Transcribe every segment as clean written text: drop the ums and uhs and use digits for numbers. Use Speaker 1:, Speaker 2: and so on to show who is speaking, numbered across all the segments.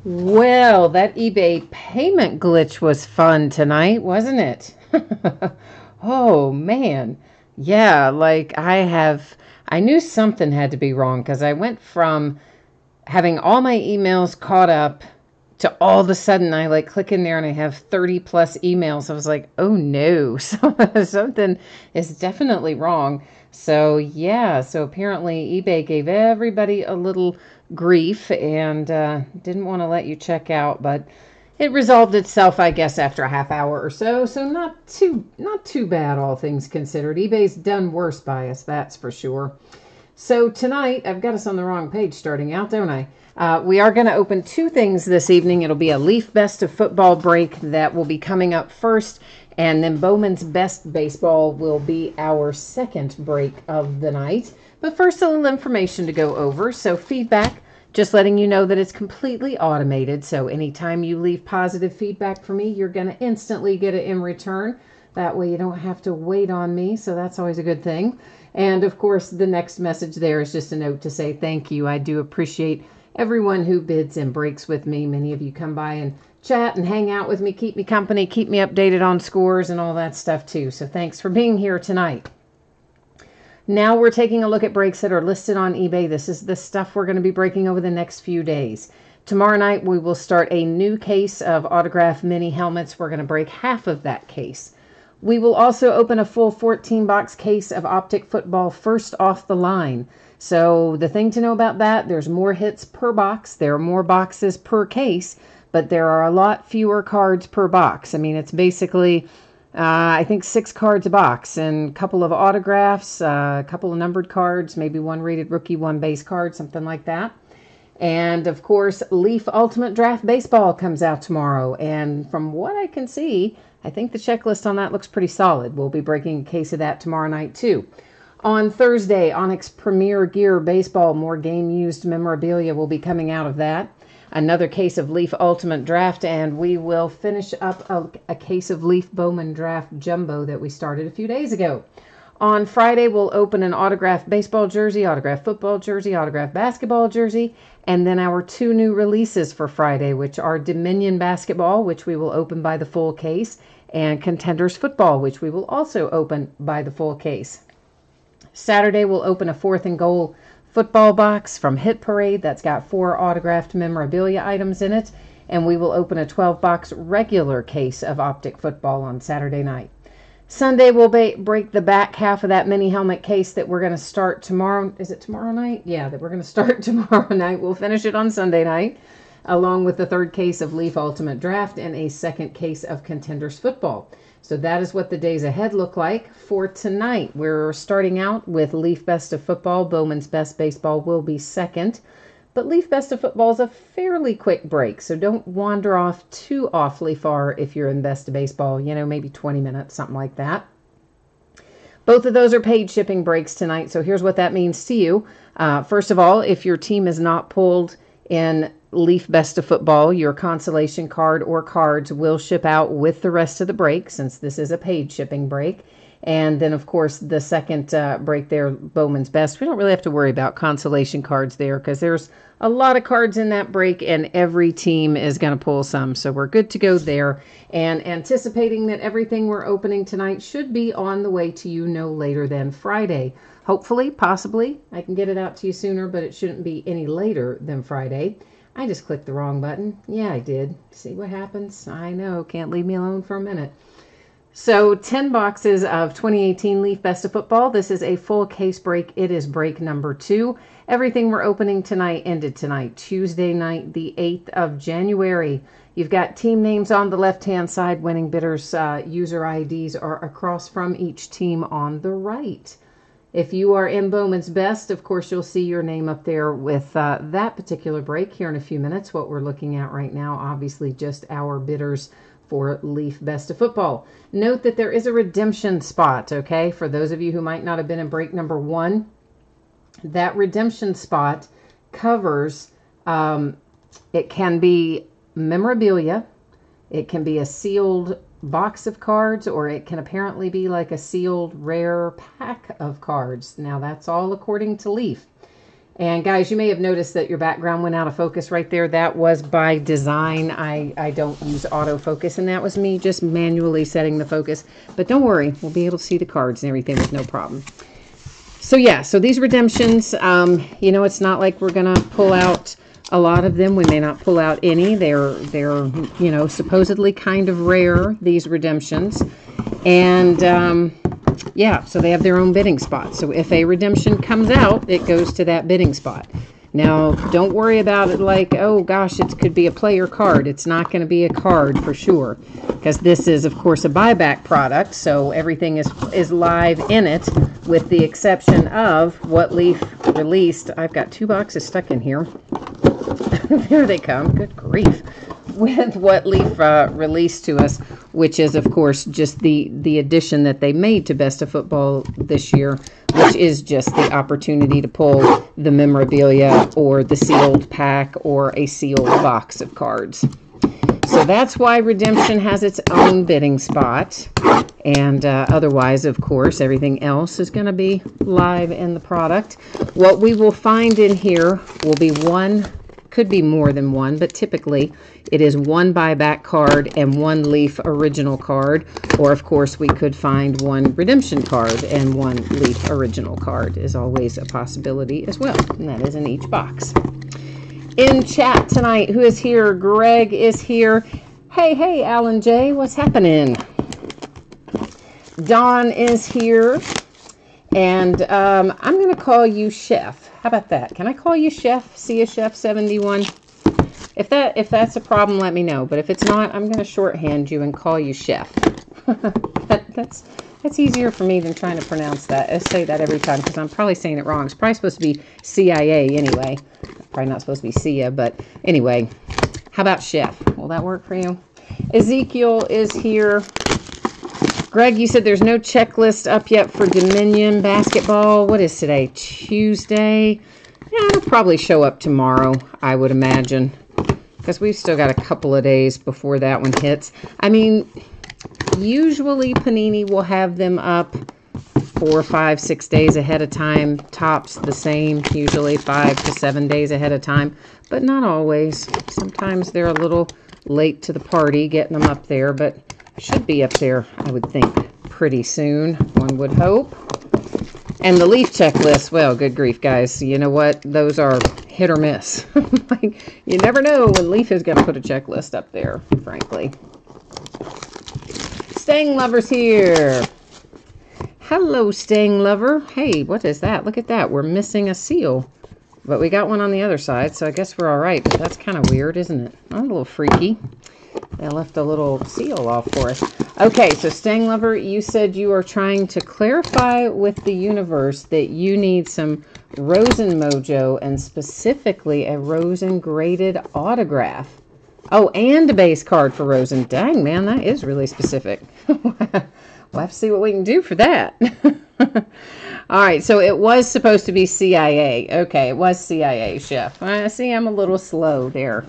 Speaker 1: Well, that eBay payment glitch was fun tonight, wasn't it? Oh, man. Yeah, I knew something had to be wrong because I went from having all my emails caught up to all of a sudden I click in there and I have 30 plus emails. I was like, oh no, so something is definitely wrong. So yeah, so apparently eBay gave everybody a little grief and didn't want to let you check out, but it resolved itself, I guess, after a half hour or so. So not too bad, all things considered. eBay's done worse by us, that's for sure. So tonight, I've got us on the wrong page starting out, don't I? We are going to open two things this evening. It'll be a Leaf Best of Football break that will be coming up first, and then Bowman's Best Baseball will be our second break of the night. But first, a little information to go over. So feedback, just letting you know that it's completely automated. So anytime you leave positive feedback for me, you're going to instantly get it in return. That way you don't have to wait on me. So that's always a good thing. And of course, the next message there is just a note to say thank you. I do appreciate everyone who bids and breaks with me. Many of you come by and chat and hang out with me, keep me company, keep me updated on scores and all that stuff too. So thanks for being here tonight. Now we're taking a look at breaks that are listed on eBay. This is the stuff we're going to be breaking over the next few days. Tomorrow night we will start a new case of autographed mini helmets. We're going to break half of that case. We will also open a full 14-box case of Optic Football first off the line. So the thing to know about that, there's more hits per box. There are more boxes per case, but there are a lot fewer cards per box. I mean, it's basically, I think 6 cards a box and a couple of autographs, a couple of numbered cards, maybe one rated rookie, one base card, something like that. And of course, Leaf Ultimate Draft Baseball comes out tomorrow. And from what I can see, I think the checklist on that looks pretty solid. We'll be breaking a case of that tomorrow night too. On Thursday, Onyx Premier Gear Baseball, more game-used memorabilia will be coming out of that. Another case of Leaf Ultimate Draft, and we will finish up a case of Leaf Bowman Draft Jumbo that we started a few days ago. On Friday, we'll open an autographed baseball jersey, autographed football jersey, autographed basketball jersey, and then our 2 new releases for Friday, which are Dominion Basketball, which we will open by the full case, and Contenders Football, which we will also open by the full case. Saturday, we'll open a 4th and Goal football box from Hit Parade that's got 4 autographed memorabilia items in it, and we will open a 12-box regular case of Optic Football on Saturday night. Sunday, we'll break the back half of that mini helmet case that we're going to start tomorrow. Is it tomorrow night? Yeah, that we're going to start tomorrow night. We'll finish it on Sunday night, along with the 3rd case of Leaf Ultimate Draft and a 2nd case of Contenders Football. So that is what the days ahead look like. For tonight, we're starting out with Leaf Best of Football. Bowman's Best Baseball will be second. But Leaf Best of Football is a fairly quick break, so don't wander off too awfully far if you're in Best of Baseball, maybe 20 minutes, something like that. Both of those are paid shipping breaks tonight, so here's what that means to you. First of all, if your team is not pulled in Leaf Best of Football, your consolation card or cards will ship out with the rest of the break, since this is a paid shipping break. And then, of course, the second break there, Bowman's Best, we don't really have to worry about consolation cards there because there's a lot of cards in that break and every team is going to pull some. So we're good to go there. And anticipating that everything we're opening tonight should be on the way to you no later than Friday. Hopefully, possibly, I can get it out to you sooner, but it shouldn't be any later than Friday. I just clicked the wrong button. Yeah, I did. See what happens? I know. Can't leave me alone for a minute. So 10 boxes of 2018 Leaf Best of Football. This is a full case break. It is break number 2. Everything we're opening tonight ended tonight, Tuesday night, the 8th of January. You've got team names on the left-hand side. Winning bidders' user IDs are across from each team on the right. If you are in Bowman's Best, of course, you'll see your name up there with that particular break here in a few minutes. What we're looking at right now, obviously just our bidders for Leaf Best of Football. Note that there is a redemption spot, okay? For those of you who might not have been in break number 1, that redemption spot covers, it can be memorabilia, it can be a sealed box of cards, or it can apparently be like a sealed rare pack of cards. Now that's all according to Leaf. And guys, you may have noticed that your background went out of focus right there. That was by design. I don't use autofocus, and that was me just manually setting the focus. But don't worry, we'll be able to see the cards and everything with no problem. So yeah, so these redemptions, you know, it's not like we're going to pull out a lot of them. We may not pull out any. They're you know, supposedly kind of rare, these redemptions. And yeah, so they have their own bidding spot. So if a redemption comes out, it goes to that bidding spot. Now, don't worry about it like, oh gosh, it could be a player card. It's not going to be a card for sure, because this is, of course, a buyback product. So everything is live in it, with the exception of what Leaf released. I've got 2 boxes stuck in here. There they come. Good grief. With what Leaf released to us, which is, of course, just the addition that they made to Best of Football this year, which is just the opportunity to pull the memorabilia or the sealed pack or a sealed box of cards. So that's why Redemption has its own bidding spot. And otherwise, of course, everything else is going to be live in the product. What we will find in here will be one, could be more than one, but typically it is one buyback card and one Leaf original card. Or, of course, we could find one redemption card and one Leaf original card is always a possibility as well. And that is in each box. In chat tonight, who is here? Greg is here. Hey, Alan J., what's happening? Dawn is here. And I'm going to call you Chef. How about that? Can I call you Chef? See a Chef 71? If that's a problem, let me know. But if it's not, I'm going to shorthand you and call you Chef. That's easier for me than trying to pronounce that. I say that every time because I'm probably saying it wrong. It's probably supposed to be CIA anyway. Probably not supposed to be CIA, but anyway. How about Chef? Will that work for you? Ezekiel is here. Greg, you said there's no checklist up yet for Dominion basketball. What is today? Tuesday? Yeah, it'll probably show up tomorrow, I would imagine. Because we've still got a couple of days before that one hits. I mean, usually Panini will have them up 4, 5, 6 days ahead of time. Tops the same, usually 5 to 7 days ahead of time. But not always. Sometimes they're a little late to the party getting them up there, but should be up there, I would think, pretty soon, one would hope. And the Leaf checklist, well, good grief, guys. You know what? Those are hit or miss. Like, you never know when Leaf is going to put a checklist up there, frankly. Staying Lover's here. Hello, Staying Lover. Hey, what is that? Look at that. We're missing a seal. But we got one on the other side, so I guess we're all right. But that's kind of weird, isn't it? A little freaky. They left a little seal off for us. Okay, so Staying Lover, you said you are trying to clarify with the universe that you need some Rosen Mojo and specifically a Rosen graded autograph. Oh, and a base card for Rosen. Dang, man, that is really specific. We'll have to see what we can do for that. All right, so it was supposed to be CIA. Okay, it was CIA, Chef. I see I'm a little slow there.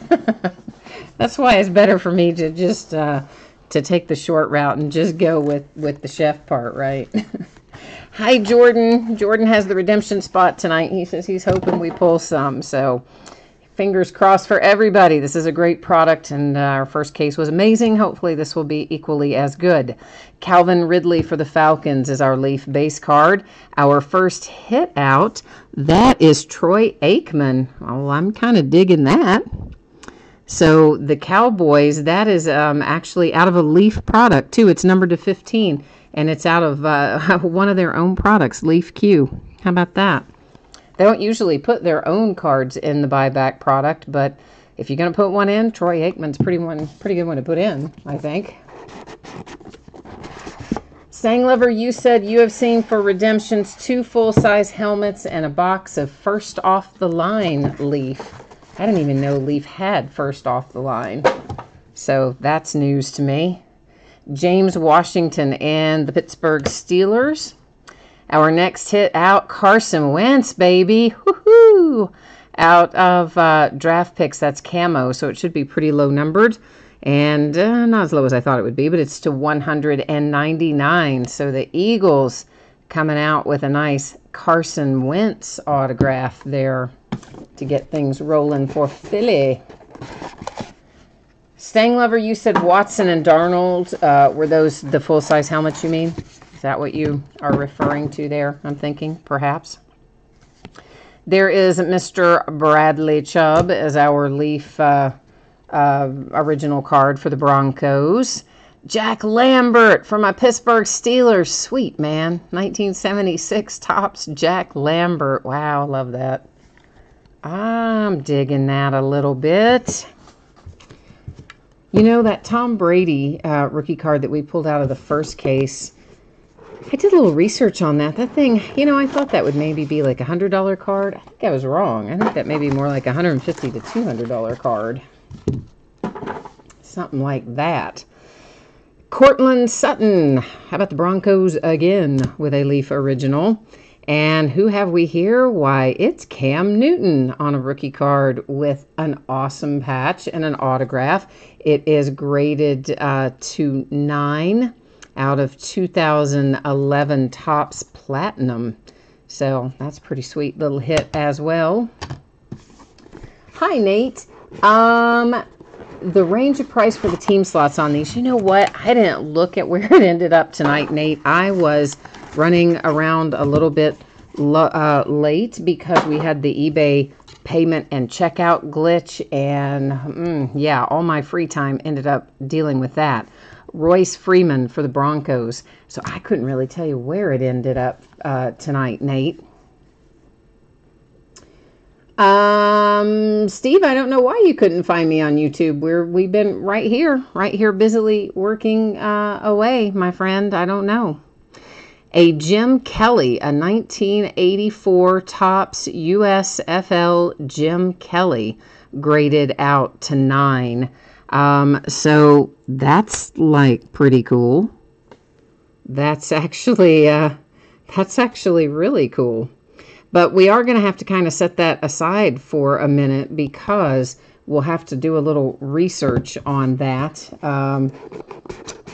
Speaker 1: That's why it's better for me to just to take the short route and just go with the Chef part, right? Hi, Jordan. Jordan has the redemption spot tonight. He says he's hoping we pull some, so fingers crossed for everybody. This is a great product, and our first case was amazing. Hopefully this will be equally as good. Calvin Ridley for the Falcons is our Leaf base card. Our first hit out, that is Troy Aikman. Oh, I'm kind of digging that. So the Cowboys, that is actually out of a Leaf product, too. It's numbered to 15, and it's out of one of their own products, Leaf Q. How about that? They don't usually put their own cards in the buyback product, but if you're going to put one in, Troy Aikman's pretty good one to put in, I think. Staying Lover, you said you have seen for redemptions 2 full-size helmets and a box of first off the line Leaf. I didn't even know Leaf had first off the line. So that's news to me. James Washington and the Pittsburgh Steelers. Our next hit out, Carson Wentz, baby. Woohoo! Out of draft picks, that's camo, so it should be pretty low numbered. And not as low as I thought it would be, but it's to 199. So the Eagles coming out with a nice Carson Wentz autograph there. to get things rolling for Philly. Stang Lover, you said Watson and Darnold. Were those the full-size helmets you mean? Is that what you are referring to there, I'm thinking, perhaps? There is Mr. Bradley Chubb as our Leaf original card for the Broncos. Jack Lambert for my Pittsburgh Steelers. Sweet, man. 1976 Topps Jack Lambert. Wow, love that. I'm digging that a little bit. You know, that Tom Brady rookie card that we pulled out of the first case, I did a little research on that. That thing, you know, I thought that would maybe be like a $100 card. I think I was wrong. I think that may be more like a $150 to $200 card. Something like that. Cortland Sutton. How about the Broncos again with a Leaf original? And who have we here? Why, it's Cam Newton on a rookie card with an awesome patch and an autograph. It is graded to 9 out of 2011 Topps Platinum. So that's a pretty sweet little hit as well. Hi, Nate. The range of price for the team slots on these, you know what? I didn't look at where it ended up tonight, Nate. I was running around a little bit late because we had the eBay payment and checkout glitch, and yeah, all my free time ended up dealing with that. Royce Freeman for the Broncos. So I couldn't really tell you where it ended up tonight, Nate. Steve, I don't know why you couldn't find me on YouTube. We've been right here busily working away, my friend. I don't know. A Jim Kelly, a 1984 Topps USFL Jim Kelly, graded out to 9. So that's like pretty cool. That's actually really cool. But we are going to have to kind of set that aside for a minute because we'll have to do a little research on that.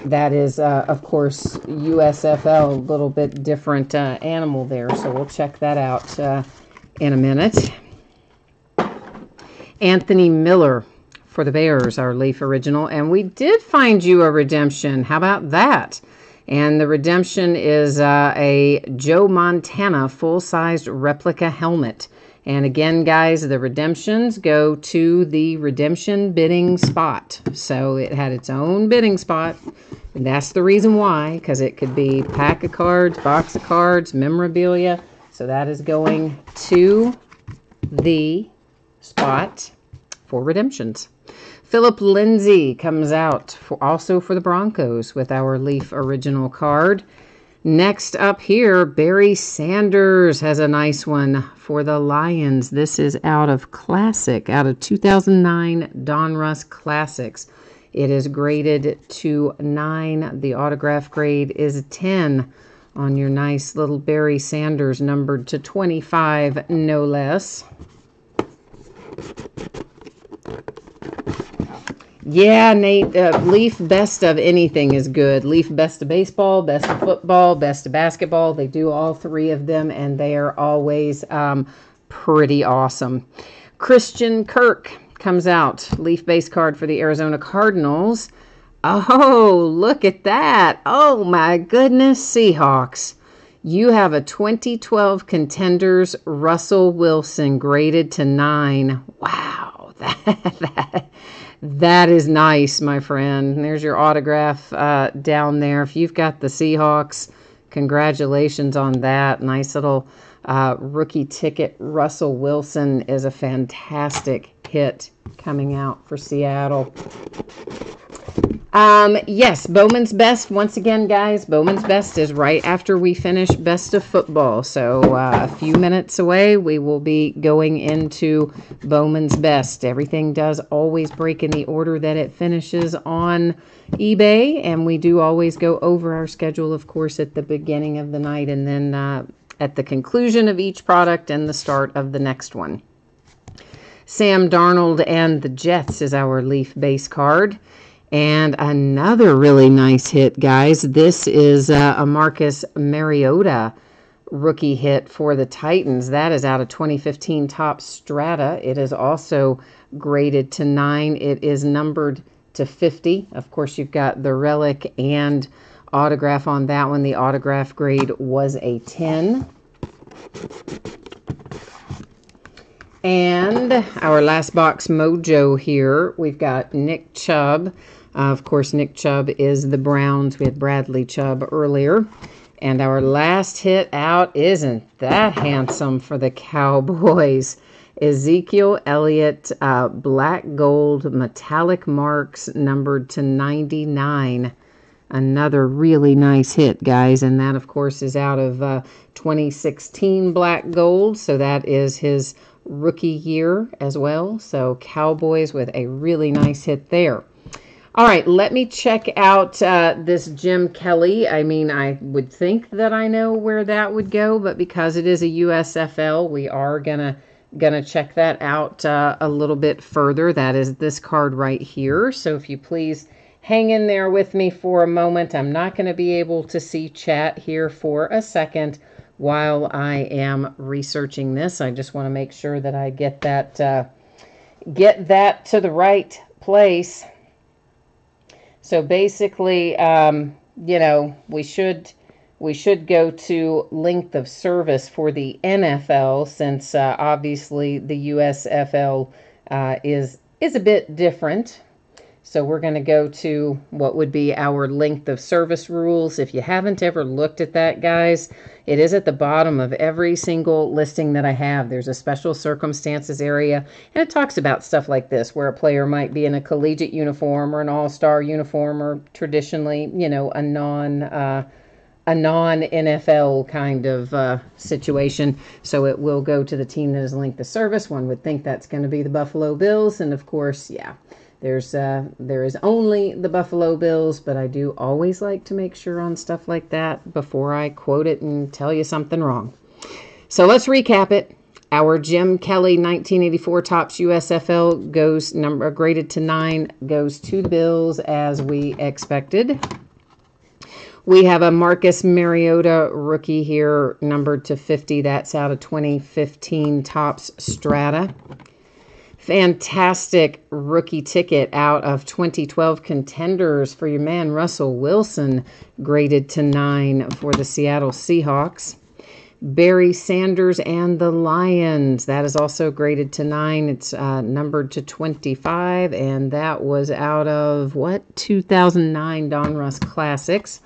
Speaker 1: That is, of course, USFL, a little bit different animal there. So we'll check that out in a minute. Anthony Miller for the Bears, our Leaf original. And we did find you a redemption. How about that? And the redemption is a Joe Montana full-sized replica helmet. And again, guys, the redemptions go to the redemption bidding spot. So it had its own bidding spot. And that's the reason why, because it could be pack of cards, box of cards, memorabilia. So that is going to the spot for redemptions. Philip Lindsay comes out also for the Broncos with our Leaf original card. Next up here, Barry Sanders has a nice one for the Lions. This is out of 2009 Donruss Classics. It is graded to 9. The autograph grade is 10 on your nice little Barry Sanders, numbered to 25, no less. Yeah, Nate, Leaf best of anything is good. Leaf best of baseball, best of football, best of basketball. They do all three of them, and they are always pretty awesome. Christian Kirk comes out. Leaf base card for the Arizona Cardinals. Oh, look at that. Oh, my goodness, Seahawks. You have a 2012 Contenders Russell Wilson graded to 9. Wow, that is nice, my friend. There's your autograph down there. If you've got the Seahawks, congratulations on that. Nice little rookie ticket. Russell Wilson is a fantastic hit coming out for Seattle. Yes, Bowman's Best. Once again, guys, Bowman's Best is right after we finish Best of Football. So a few minutes away, we will be going into Bowman's Best. Everything does always break in the order that it finishes on eBay, and we do always go over our schedule, of course, at the beginning of the night and then at the conclusion of each product and the start of the next one. Sam Darnold and the Jets is our Leaf base card. And another really nice hit, guys. This is a Marcus Mariota rookie hit for the Titans. That is out of 2015 Topps Strata. It is also graded to 9. It is numbered to 50. Of course, you've got the relic and autograph on that one. The autograph grade was a 10. And our last box mojo here, we've got Nick Chubb. Of course, Nick Chubb is the Browns. We had Bradley Chubb earlier. And our last hit out, isn't that handsome for the Cowboys? Ezekiel Elliott, black gold metallic marks, numbered to 99. Another really nice hit, guys. And that, of course, is out of 2016 black gold. So that is his rookie year as well. So Cowboys with a really nice hit there. All right, let me check out this Jim Kelly. I mean, I would think that I know where that would go, but because it is a USFL, we are gonna check that out a little bit further. That is this card right here. So if you please hang in there with me for a moment. I'm not going to be able to see chat here for a second while I am researching this. I just want to make sure that I get that to the right place. So basically, you know, we should go to length of service for the NFL, since obviously the USFL is a bit different. So we're going to go to what would be our length of service rules. If you haven't ever looked at that, guys, it is at the bottom of every single listing that I have. There's a special circumstances area, and it talks about stuff like this, where a player might be in a collegiate uniform or an all-star uniform, or traditionally, you know, a non-NFL kind of situation. So it will go to the team that is linked to service. One would think that's going to be the Buffalo Bills, and of course, yeah. There is only the Buffalo Bills, but I do always like to make sure on stuff like that before I quote it and tell you something wrong. So let's recap it. Our Jim Kelly 1984 Topps USFL goes graded to 9, goes to the Bills as we expected. We have a Marcus Mariota rookie here, numbered to 50. That's out of 2015 Topps Strata. Fantastic rookie ticket out of 2012 Contenders for your man Russell Wilson, graded to 9 for the Seattle Seahawks. Barry Sanders and the Lions, that is also graded to 9. It's numbered to 25, and that was out of, 2009 Donruss Classics.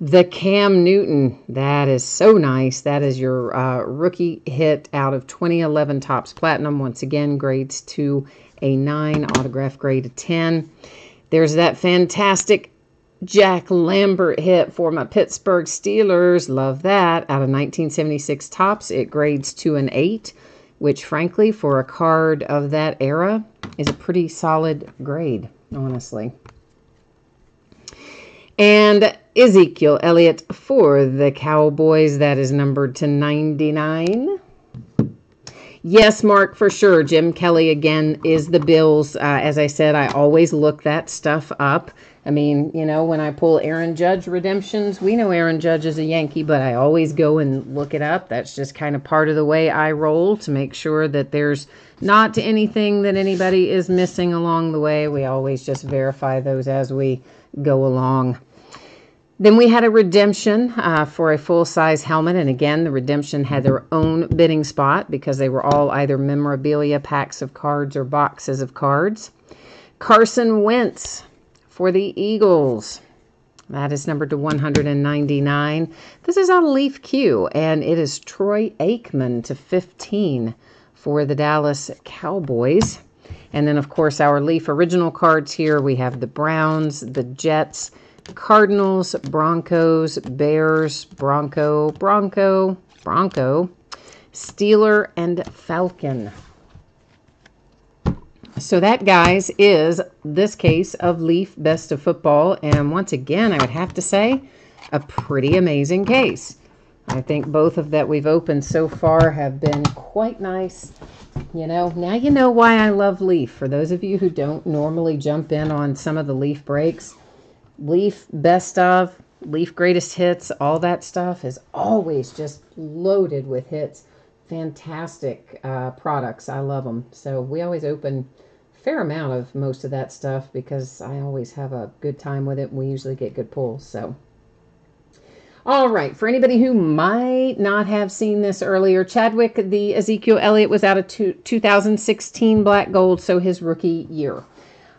Speaker 1: The Cam Newton, that is so nice. That is your rookie hit out of 2011 Topps Platinum. Once again, grades to a 9, autograph grade a 10. There's that fantastic Jack Lambert hit for my Pittsburgh Steelers. Love that. Out of 1976 Topps, it grades to an 8, which frankly, for a card of that era, is a pretty solid grade, honestly. And Ezekiel Elliott for the Cowboys, that is numbered to 99. Yes, Mark, for sure. Jim Kelly, again, is the Bills. As I said, I always look that stuff up. I mean, you know, when I pull Aaron Judge redemptions, we know Aaron Judge is a Yankee, but I always go and look it up. That's just kind of part of the way I roll, to make sure that there's not anything that anybody is missing along the way. We always just verify those as we go along. Then we had a redemption for a full-size helmet, and again, the redemption had their own bidding spot because they were all either memorabilia, packs of cards, or boxes of cards. Carson Wentz for the Eagles. That is numbered to 199. This is on Leaf Q, and it is Troy Aikman to 15 for the Dallas Cowboys. And then, of course, our Leaf original cards here, we have the Browns, the Jets, Cardinals, Broncos, Bears, Bronco, Steeler, and Falcon. So that, guys, is this case of Leaf Best of Football. And once again, I would have to say, a pretty amazing case. I think both of that we've opened so far have been quite nice. You know, now you know why I love Leaf. For those of you who don't normally jump in on some of the Leaf breaks, Leaf Best of, Leaf Greatest Hits, all that stuff is always just loaded with hits. Fantastic products. I love them. So we always open a fair amount of most of that stuff because I always have a good time with it. We usually get good pulls. So, all right. For anybody who might not have seen this earlier, Chadwick, the Ezekiel Elliott was out of 2016 Black Gold, so his rookie year.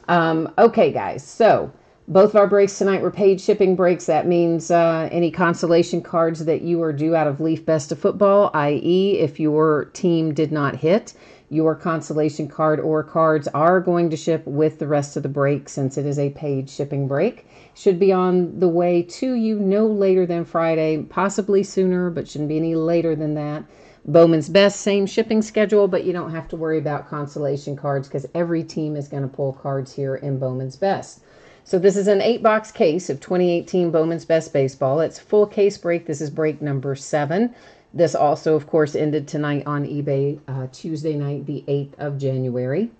Speaker 1: Okay, guys. So both of our breaks tonight were paid shipping breaks. That means any consolation cards that you are due out of Leaf Best of Football, i.e. if your team did not hit, your consolation card or cards are going to ship with the rest of the break since it is a paid shipping break. Should be on the way to you no later than Friday, possibly sooner, but shouldn't be any later than that. Bowman's Best, same shipping schedule, but you don't have to worry about consolation cards because every team is going to pull cards here in Bowman's Best. So this is an 8-box case of 2018 Bowman's Best Baseball. It's full case break. This is break number 7. This also, of course, ended tonight on eBay, Tuesday night, the 8th of January.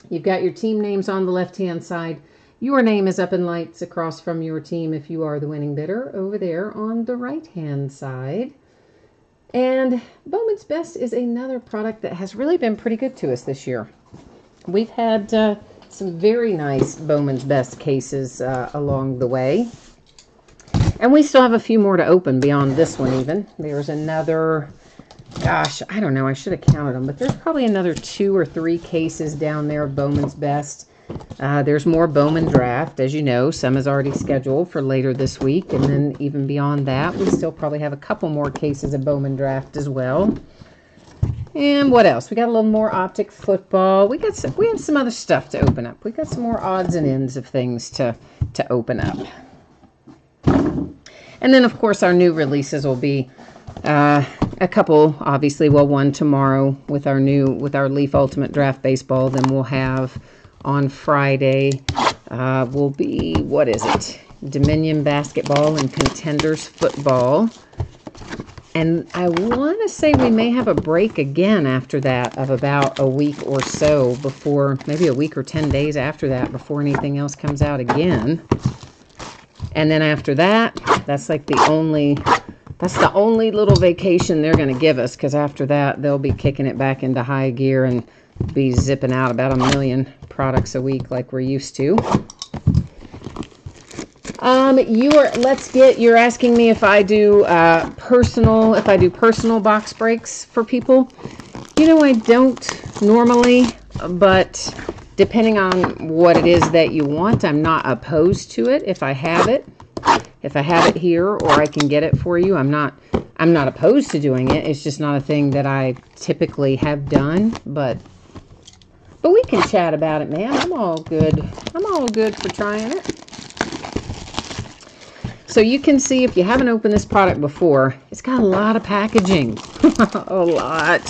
Speaker 1: You've got your team names on the left-hand side. Your name is up in lights across from your team if you are the winning bidder over there on the right-hand side. And Bowman's Best is another product that has really been pretty good to us this year. We've had some very nice Bowman's Best cases along the way. And we still have a few more to open beyond this one even. There's another, gosh, I don't know. I should have counted them. But there's probably another 2 or 3 cases down there of Bowman's Best. There's more Bowman Draft, as you know. Some is already scheduled for later this week. And then even beyond that, we still probably have a couple more cases of Bowman Draft as well. And what else? We got a little more Optic Football. We have some other stuff to open up. We got some more odds and ends of things to open up. And then, of course, our new releases will be a couple, obviously. Well, one tomorrow with our Leaf Ultimate Draft Baseball. Then we'll have on Friday will be, what is it? Dominion Basketball and Contenders Football. And I want to say we may have a break again after that of about a week or so before, maybe a week or 10 days after that before anything else comes out again. And then after that, that's like the only little vacation they're going to give us, because after that, they'll be kicking it back into high gear and be zipping out about 1 million products a week like we're used to. You're asking me if I do personal box breaks for people. You know, I don't normally, but depending on what it is that you want, I'm not opposed to it. If I have it here or I can get it for you, I'm not opposed to doing it. It's just not a thing that I typically have done, but we can chat about it, man. I'm all good for trying it. So you can see, if you haven't opened this product before, it's got a lot of packaging. A lot.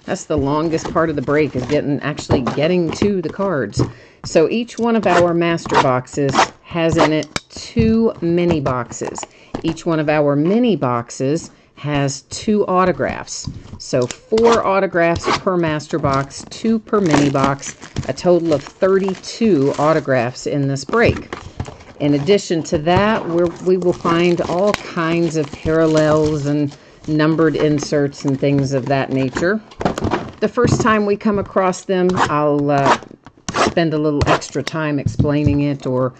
Speaker 1: That's the longest part of the break, is actually getting to the cards. So each one of our master boxes has in it 2 mini boxes. Each one of our mini boxes has 2 autographs. So 4 autographs per master box, 2 per mini box, a total of 32 autographs in this break. In addition to that, we will find all kinds of parallels and numbered inserts and things of that nature. The first time we come across them, I'll spend a little extra time explaining it or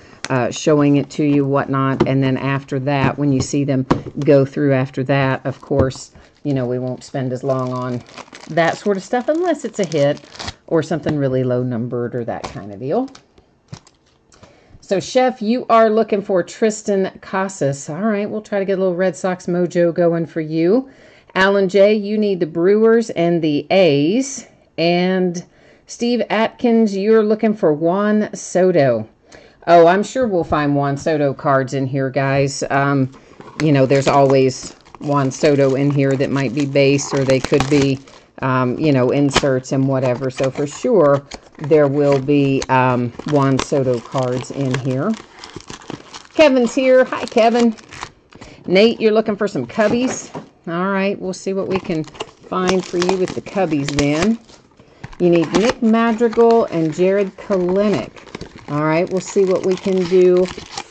Speaker 1: showing it to you, whatnot. And then after that, when you see them go through after that, of course, you know, we won't spend as long on that sort of stuff unless it's a hit or something really low numbered or that kind of deal. So, Chef, you are looking for Triston Casas. All right, we'll try to get a little Red Sox mojo going for you. Alan J., you need the Brewers and the A's. And Steve Atkins, you're looking for Juan Soto. Oh, I'm sure we'll find Juan Soto cards in here, guys. You know, there's always Juan Soto in here that might be base, or they could be, you know, inserts and whatever. So, for sure, there will be Juan Soto cards in here. Kevin's here. Hi, Kevin. Nate, you're looking for some Cubbies. All right, we'll see what we can find for you with the Cubbies then. You need Nick Madrigal and Jared Kalenic. All right, we'll see what we can do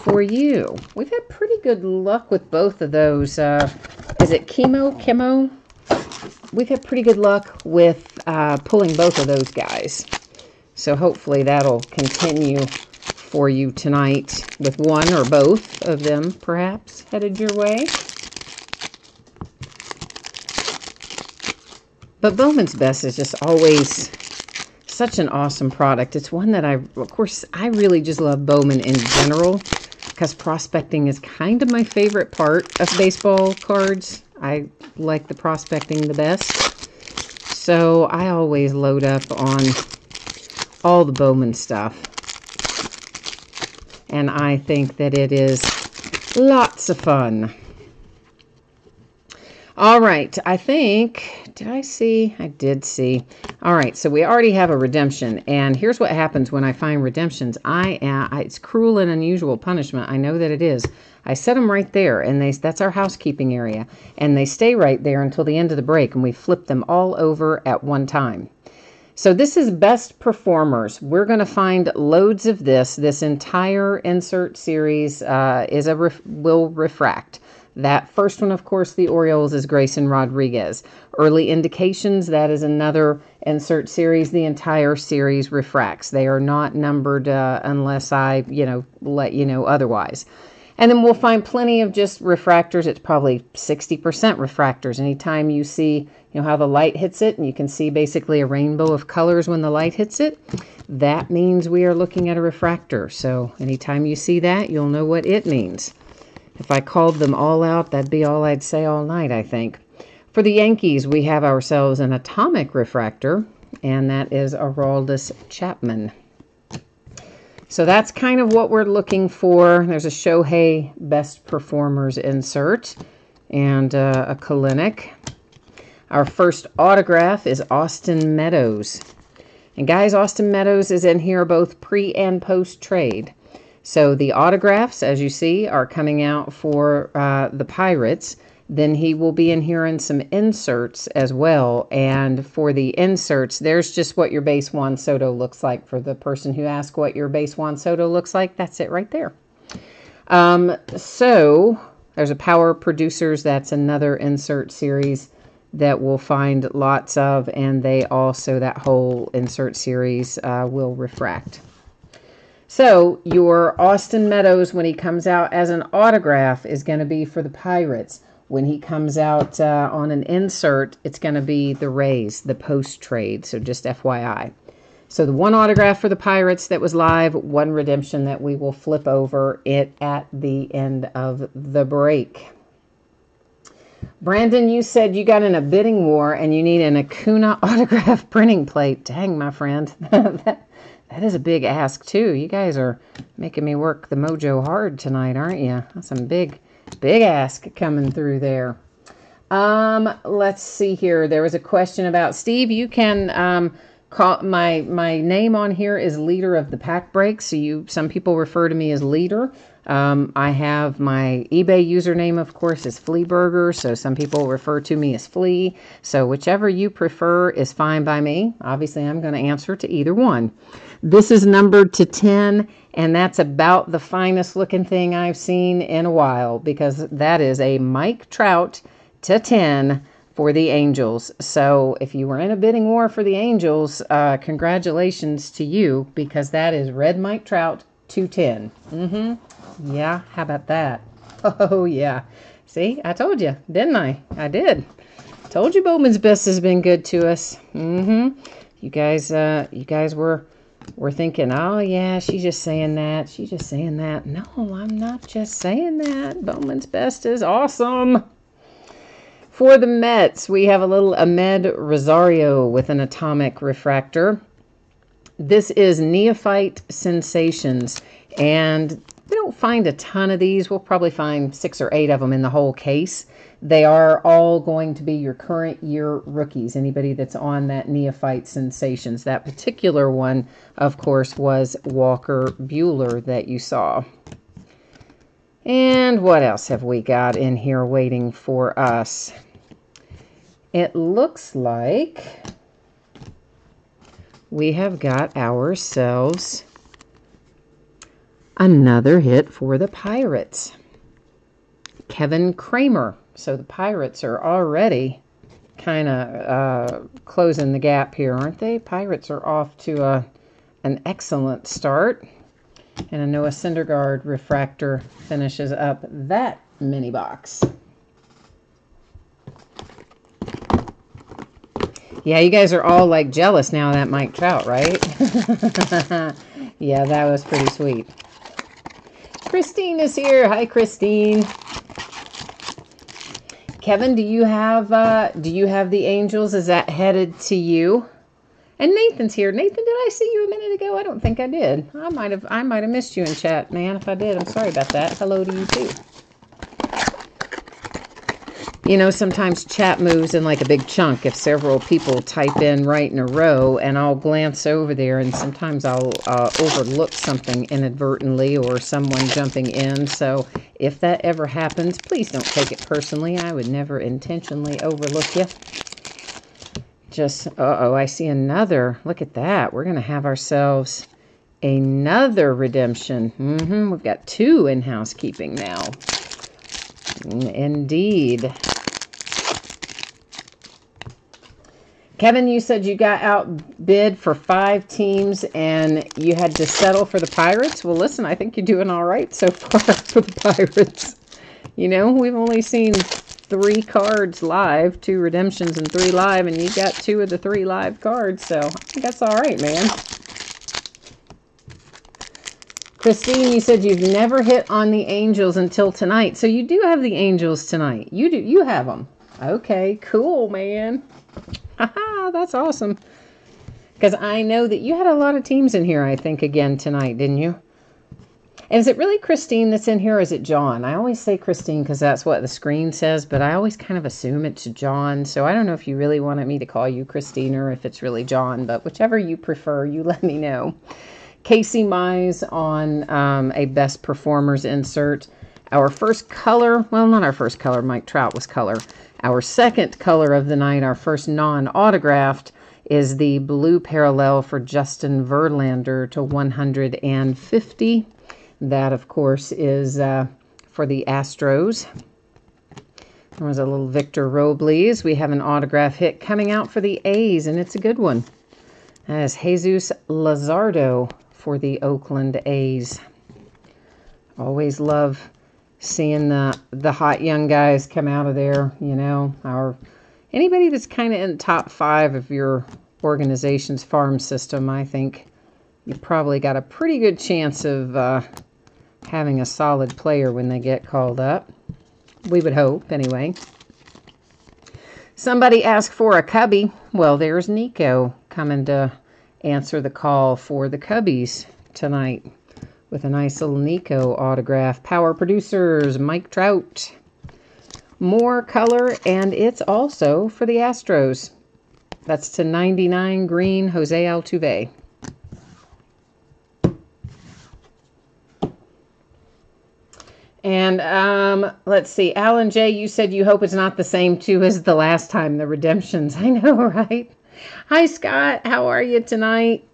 Speaker 1: for you. We've had pretty good luck with both of those. Is it Chemo? We've had pretty good luck with pulling both of those guys. So hopefully that'll continue for you tonight with one or both of them perhaps headed your way. But Bowman's Best is just always such an awesome product. It's one that of course, I really just love Bowman in general because prospecting is kind of my favorite part of baseball cards. I like the prospecting the best. So I always load up on all the Bowman stuff. And I think that it is lots of fun. All right, I think, did I see? I did see. All right, so we already have a redemption. And here's what happens when I find redemptions. It's cruel and unusual punishment. I know that it is. I set them right there, and that's our housekeeping area. And they stay right there until the end of the break, and we flip them all over at one time. So this is Best Performers. We're going to find loads of this. This entire insert series will refract. That first one, of course, the Orioles, is Grayson Rodriguez. Early Indications, that is another insert series. The entire series refracts. They are not numbered unless I, let you know otherwise. And then we'll find plenty of just refractors. It's probably 60% refractors. Anytime you see, how the light hits it, and you can see basically a rainbow of colors when the light hits it, that means we are looking at a refractor. So anytime you see that, you'll know what it means. If I called them all out, that'd be all I'd say all night, I think. For the Yankees, we have ourselves an atomic refractor, and that is Aroldis Chapman. So that's kind of what we're looking for. There's a Shohei Best Performers insert and a Kalinick. Our first autograph is Austin Meadows. And guys, Austin Meadows is in here both pre and post trade. So the autographs, as you see, are coming out for the Pirates. Then he will be in here in some inserts as well. And for the inserts, there's just what your base Juan Soto looks like. For the person who asked what your base Juan Soto looks like, that's it right there. So there's a Power Producers. That's another insert series that we'll find lots of. And they also, that whole insert series will refract. So your Austin Meadows, when he comes out as an autograph, is going to be for the Pirates. When he comes out on an insert, it's going to be the Rays, the post-trade. So just FYI. So the one autograph for the Pirates that was live, one redemption that we will flip over it at the end of the break. Brandon, you said you got in a bidding war and you need an Acuna autograph printing plate. Dang, my friend. That is a big ask, too. You guys are making me work the mojo hard tonight, aren't you? That's some big ask coming through there. Let's see here. There was a question about Steve. You can call my name on here is Leader of the Pack Break. So some people refer to me as Leader. I have my eBay username, of course, is Fleaburger. So some people refer to me as Flea. So whichever you prefer is fine by me. Obviously, I'm going to answer to either one. This is numbered to 10, and that's about the finest looking thing I've seen in a while, because that is a Mike Trout to 10 for the Angels. So if you were in a bidding war for the Angels, congratulations to you, because that is red Mike Trout to 10. Yeah, how about that? Oh, yeah. See, I told you, didn't I? I did. Told you Bowman's Best has been good to us. You guys were thinking, oh, yeah, she's just saying that. She's just saying that. No, I'm not just saying that. Bowman's Best is awesome. For the Mets, we have a little Ahmed Rosario with an atomic refractor. This is Neophyte Sensations, and we don't find a ton of these. We'll probably find 6 or 8 of them in the whole case. They are all going to be your current year rookies, anybody that's on that Neophyte Sensations. That particular one, of course, was Walker Buehler that you saw. And what else have we got in here waiting for us? It looks like we have got ourselves Another hit for the Pirates. Kevin Kramer. So the Pirates are already kind of closing the gap here, aren't they? Pirates are off to an excellent start. And a Noah Syndergaard refractor finishes up that mini box. Yeah, you guys are all like jealous now of that Mike Trout, right? Yeah, that was pretty sweet. Christine is here. Hi, Christine. Kevin, do you have the Angels? Is that headed to you? And Nathan's here. Nathan, did I see you a minute ago? I don't think I did. I might have missed you in chat, man. If I did, I'm sorry about that. Hello to you too. You know, sometimes chat moves in like a big chunk if several people type in right in a row, and I'll glance over there, and sometimes I'll overlook something inadvertently or someone jumping in. So if that ever happens, please don't take it personally. I would never intentionally overlook you. Just, uh-oh, I see another. Look at that. We're going to have ourselves another redemption. We've got 2 in housekeeping now. Indeed. Kevin, you said you got outbid for 5 teams and you had to settle for the Pirates. Well, listen, I think you're doing all right so far for the Pirates. You know, we've only seen 3 cards live, 2 redemptions and 3 live, and you got 2 of the 3 live cards, so I think that's all right, man. Christine, you said you've never hit on the Angels until tonight, so you do have the Angels tonight. You have them. Okay, cool, man. Haha, that's awesome. Because I know that you had a lot of teams in here, I think, again tonight, didn't you? And is it really Christine that's in here, or is it John? I always say Christine because that's what the screen says, but I always kind of assume it's John. So I don't know if you really wanted me to call you Christine or if it's really John, but whichever you prefer, you let me know. Casey Mize on a Best Performers insert. Our first color, well, not our first color, Mike Trout was color. Our second color of the night, our first non-autographed, is the blue parallel for Justin Verlander to 150. That, of course, is for the Astros. There was a little Victor Robles. We have an autograph hit coming out for the A's, and it's a good one. That is Jesus Luzardo for the Oakland A's. Always love seeing the hot young guys come out of there, you know. Anybody that's kind of in the top 5 of your organization's farm system, I think you probably got a pretty good chance of having a solid player when they get called up. We would hope, anyway. Somebody asked for a Cubby. Well, there's Nico coming to answer the call for the Cubbies tonight with a nice little Nico autograph. Power Producers, Mike Trout. More color, and it's also for the Astros. That's to 99 green, Jose Altuve. And let's see, Alan J., you said you hope it's not the same too as the last time, the redemptions. I know, right? Hi, Scott. How are you tonight?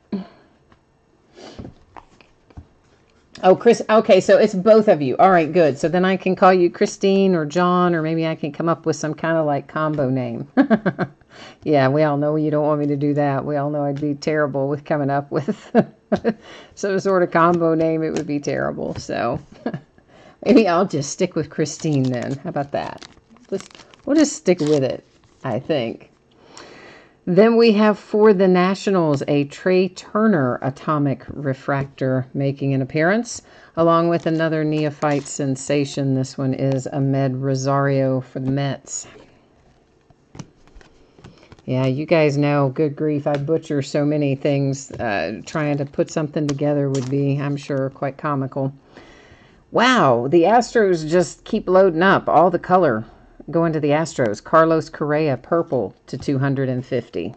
Speaker 1: Oh, Chris. Okay, so it's both of you. All right, good. So then I can call you Christine or John, or maybe I can come up with some kind of like combo name. Yeah, we all know you don't want me to do that. We all know I'd be terrible with coming up with some sort of combo name. It would be terrible. So maybe I'll just stick with Christine then. How about that? We'll just stick with it, I think. Then we have for the Nationals a Trey Turner atomic refractor making an appearance, along with another neophyte sensation. This one is Ahmed Rosario for the Mets. Yeah, you guys know, good grief, I butcher so many things. Trying to put something together would be, I'm sure, quite comical. Wow, the Astros just keep loading up. All the color going to the Astros. Carlos Correa, purple to 250.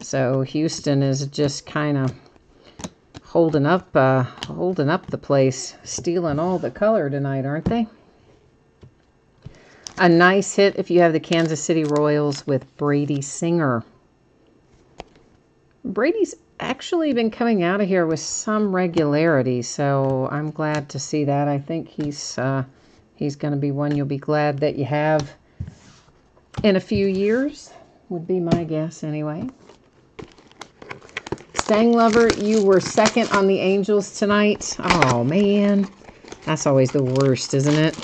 Speaker 1: So Houston is just kind of holding up the place, stealing all the color tonight, aren't they? A nice hit if you have the Kansas City Royals with Brady Singer. Brady's actually been coming out of here with some regularity, so I'm glad to see that. I think he's going to be one you'll be glad that you have in a few years, would be my guess anyway. Stang Lover, you were second on the Angels tonight. Oh, man. That's always the worst, isn't it?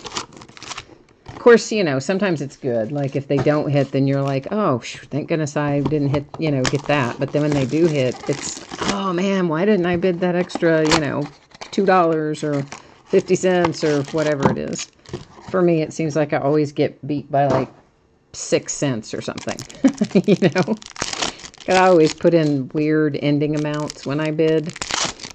Speaker 1: Of course, you know, sometimes it's good. Like, if they don't hit, then you're like, oh, thank goodness I didn't hit, you know, get that. But then when they do hit, it's, oh, man, why didn't I bid that extra, you know, $2 or 50 cents or whatever it is? For me, it seems like I always get beat by, like, 6 cents or something, you know? I always put in weird ending amounts when I bid,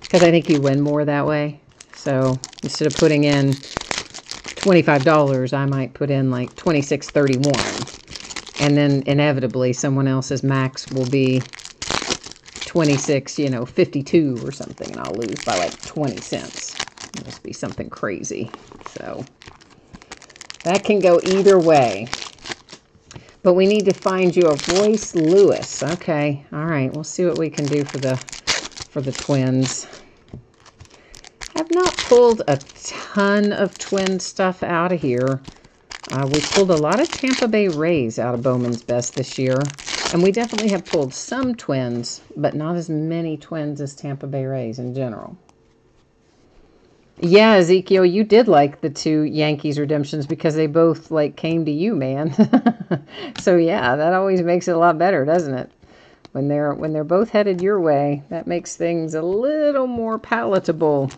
Speaker 1: because I think you win more that way. So instead of putting in $25, I might put in like $26.31, and then inevitably someone else's max will be $26.52 or something, and I'll lose by like 20 cents. It must be something crazy. So that can go either way. But we need to find you a voice, Lewis. Okay, all right. We'll see what we can do for the Twins. I've not pulled a ton of Twin stuff out of here. We pulled a lot of Tampa Bay Rays out of Bowman's Best this year. And we definitely have pulled some Twins, but not as many Twins as Tampa Bay Rays in general. Yeah, Ezekiel, you did like the 2 Yankees redemptions because they both, like, came to you, man. So, yeah, that always makes it a lot better, doesn't it? When they're both headed your way, that makes things a little more palatable.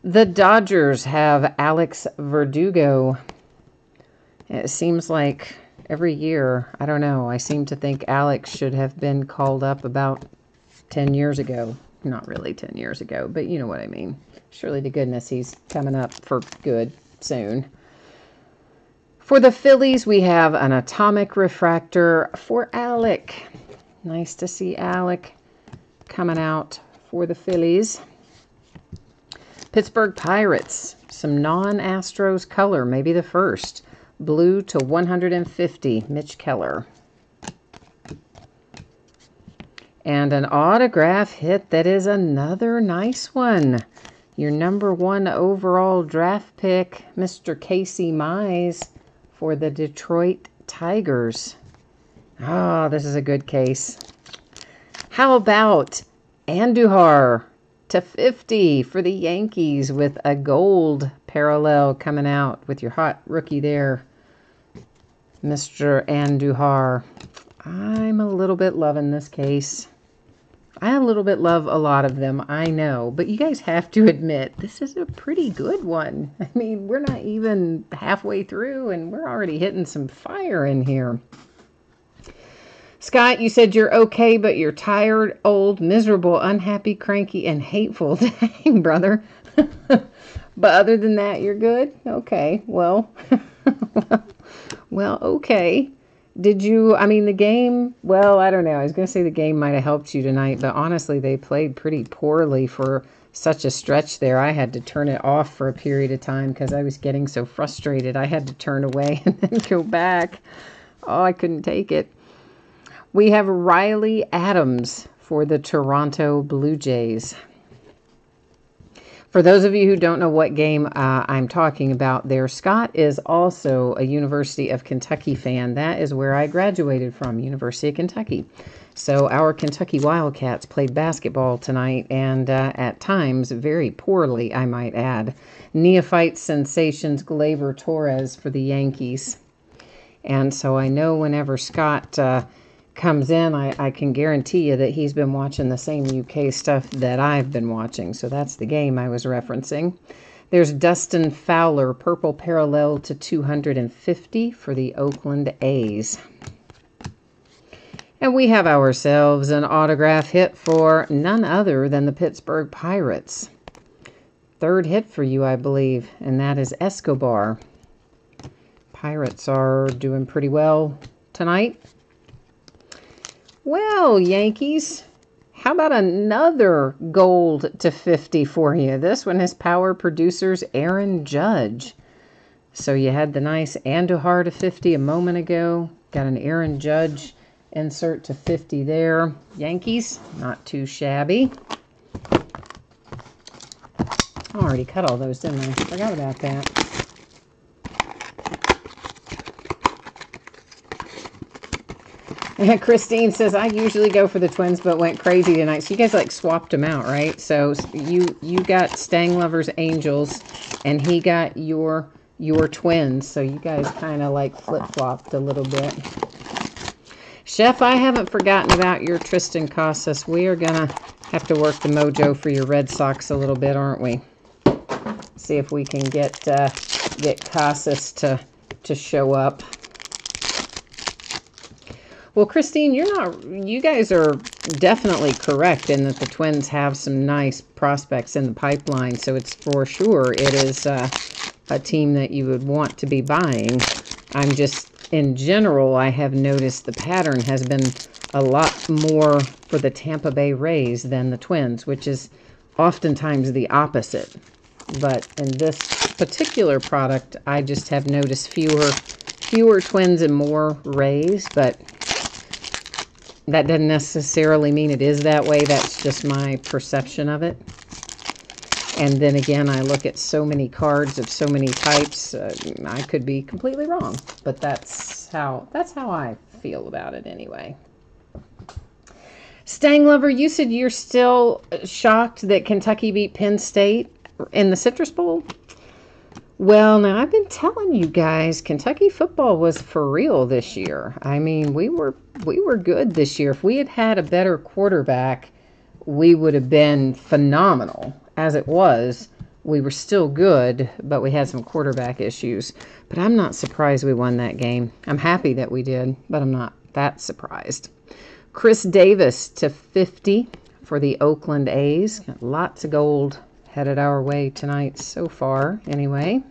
Speaker 1: The Dodgers have Alex Verdugo. It seems like every year, I don't know, I seem to think Alex should have been called up about 10 years ago. Not really 10 years ago, but you know what I mean. Surely to goodness he's coming up for good soon. For the Phillies, we have an Atomic Refractor for Alec. Nice to see Alec coming out for the Phillies. Pittsburgh Pirates, some non-Astros color, maybe the first. Blue to 150, Mitch Keller. And an autograph hit that is another nice one. Your #1 overall draft pick, Mr. Casey Mize for the Detroit Tigers. Oh, this is a good case. How about Andujar to 50 for the Yankees with a gold parallel coming out with your hot rookie there, Mr. Andujar. I'm a little bit loving this case. I a little bit love a lot of them, I know. But you guys have to admit, this is a pretty good one. I mean, we're not even halfway through, and we're already hitting some fire in here. Scott, you said you're okay, but you're tired, old, miserable, unhappy, cranky, and hateful. Dang, brother. But other than that, you're good? Okay, well, well, okay. Did you, I mean, the game, well, I don't know. I was going to say the game might have helped you tonight, but honestly, they played pretty poorly for such a stretch there. I had to turn it off for a period of time because I was getting so frustrated. I had to turn away and then go back. Oh, I couldn't take it. We have Riley Adams for the Toronto Blue Jays. For those of you who don't know what game I'm talking about there, Scott is also a University of Kentucky fan. That is where I graduated from, University of Kentucky. So our Kentucky Wildcats played basketball tonight, and at times very poorly, I might add. Neophyte sensations Gleyber Torres for the Yankees. And so I know whenever Scott comes in, I can guarantee you that he's been watching the same UK stuff that I've been watching. So that's the game I was referencing. There's Dustin Fowler, purple parallel to 250 for the Oakland A's. And we have ourselves an autograph hit for none other than the Pittsburgh Pirates. Third hit for you, I believe, and that is Escobar. Pirates are doing pretty well tonight. Well, Yankees, how about another gold to 50 for you? This one is Power Producers Aaron Judge. So you had the nice Andujar to 50 a moment ago. Got an Aaron Judge insert to 50 there. Yankees, not too shabby. I already cut all those, didn't I? Forgot about that. Christine says, I usually go for the Twins, but went crazy tonight. So you guys like swapped them out, right? So you got Stang Lover's Angels, and he got your Twins. So you guys kind of like flip-flopped a little bit. Chef, I haven't forgotten about your Tristan Casas. We are going to have to work the mojo for your Red Sox a little bit, aren't we? See if we can get Casas to show up. Well, Christine, you guys are definitely correct in that the Twins have some nice prospects in the pipeline. So it's for sure, it is a team that you would want to be buying. I'm just, in general, I have noticed the pattern has been a lot more for the Tampa Bay Rays than the Twins, which is oftentimes the opposite. But in this particular product, I just have noticed fewer Twins and more Rays, but that doesn't necessarily mean it is that way. That's just my perception of it. And then again, I look at so many cards of so many types. I could be completely wrong, but that's how I feel about it anyway. Stang Lover, you said you're still shocked that Kentucky beat Penn State in the Citrus Bowl? Well, now, I've been telling you guys, Kentucky football was for real this year. I mean, we were good this year. If we had had a better quarterback, we would have been phenomenal. As it was, we were still good, but we had some quarterback issues. But I'm not surprised we won that game. I'm happy that we did, but I'm not that surprised. Chris Davis to 50 for the Oakland A's. Got lots of gold headed our way tonight so far, anyway.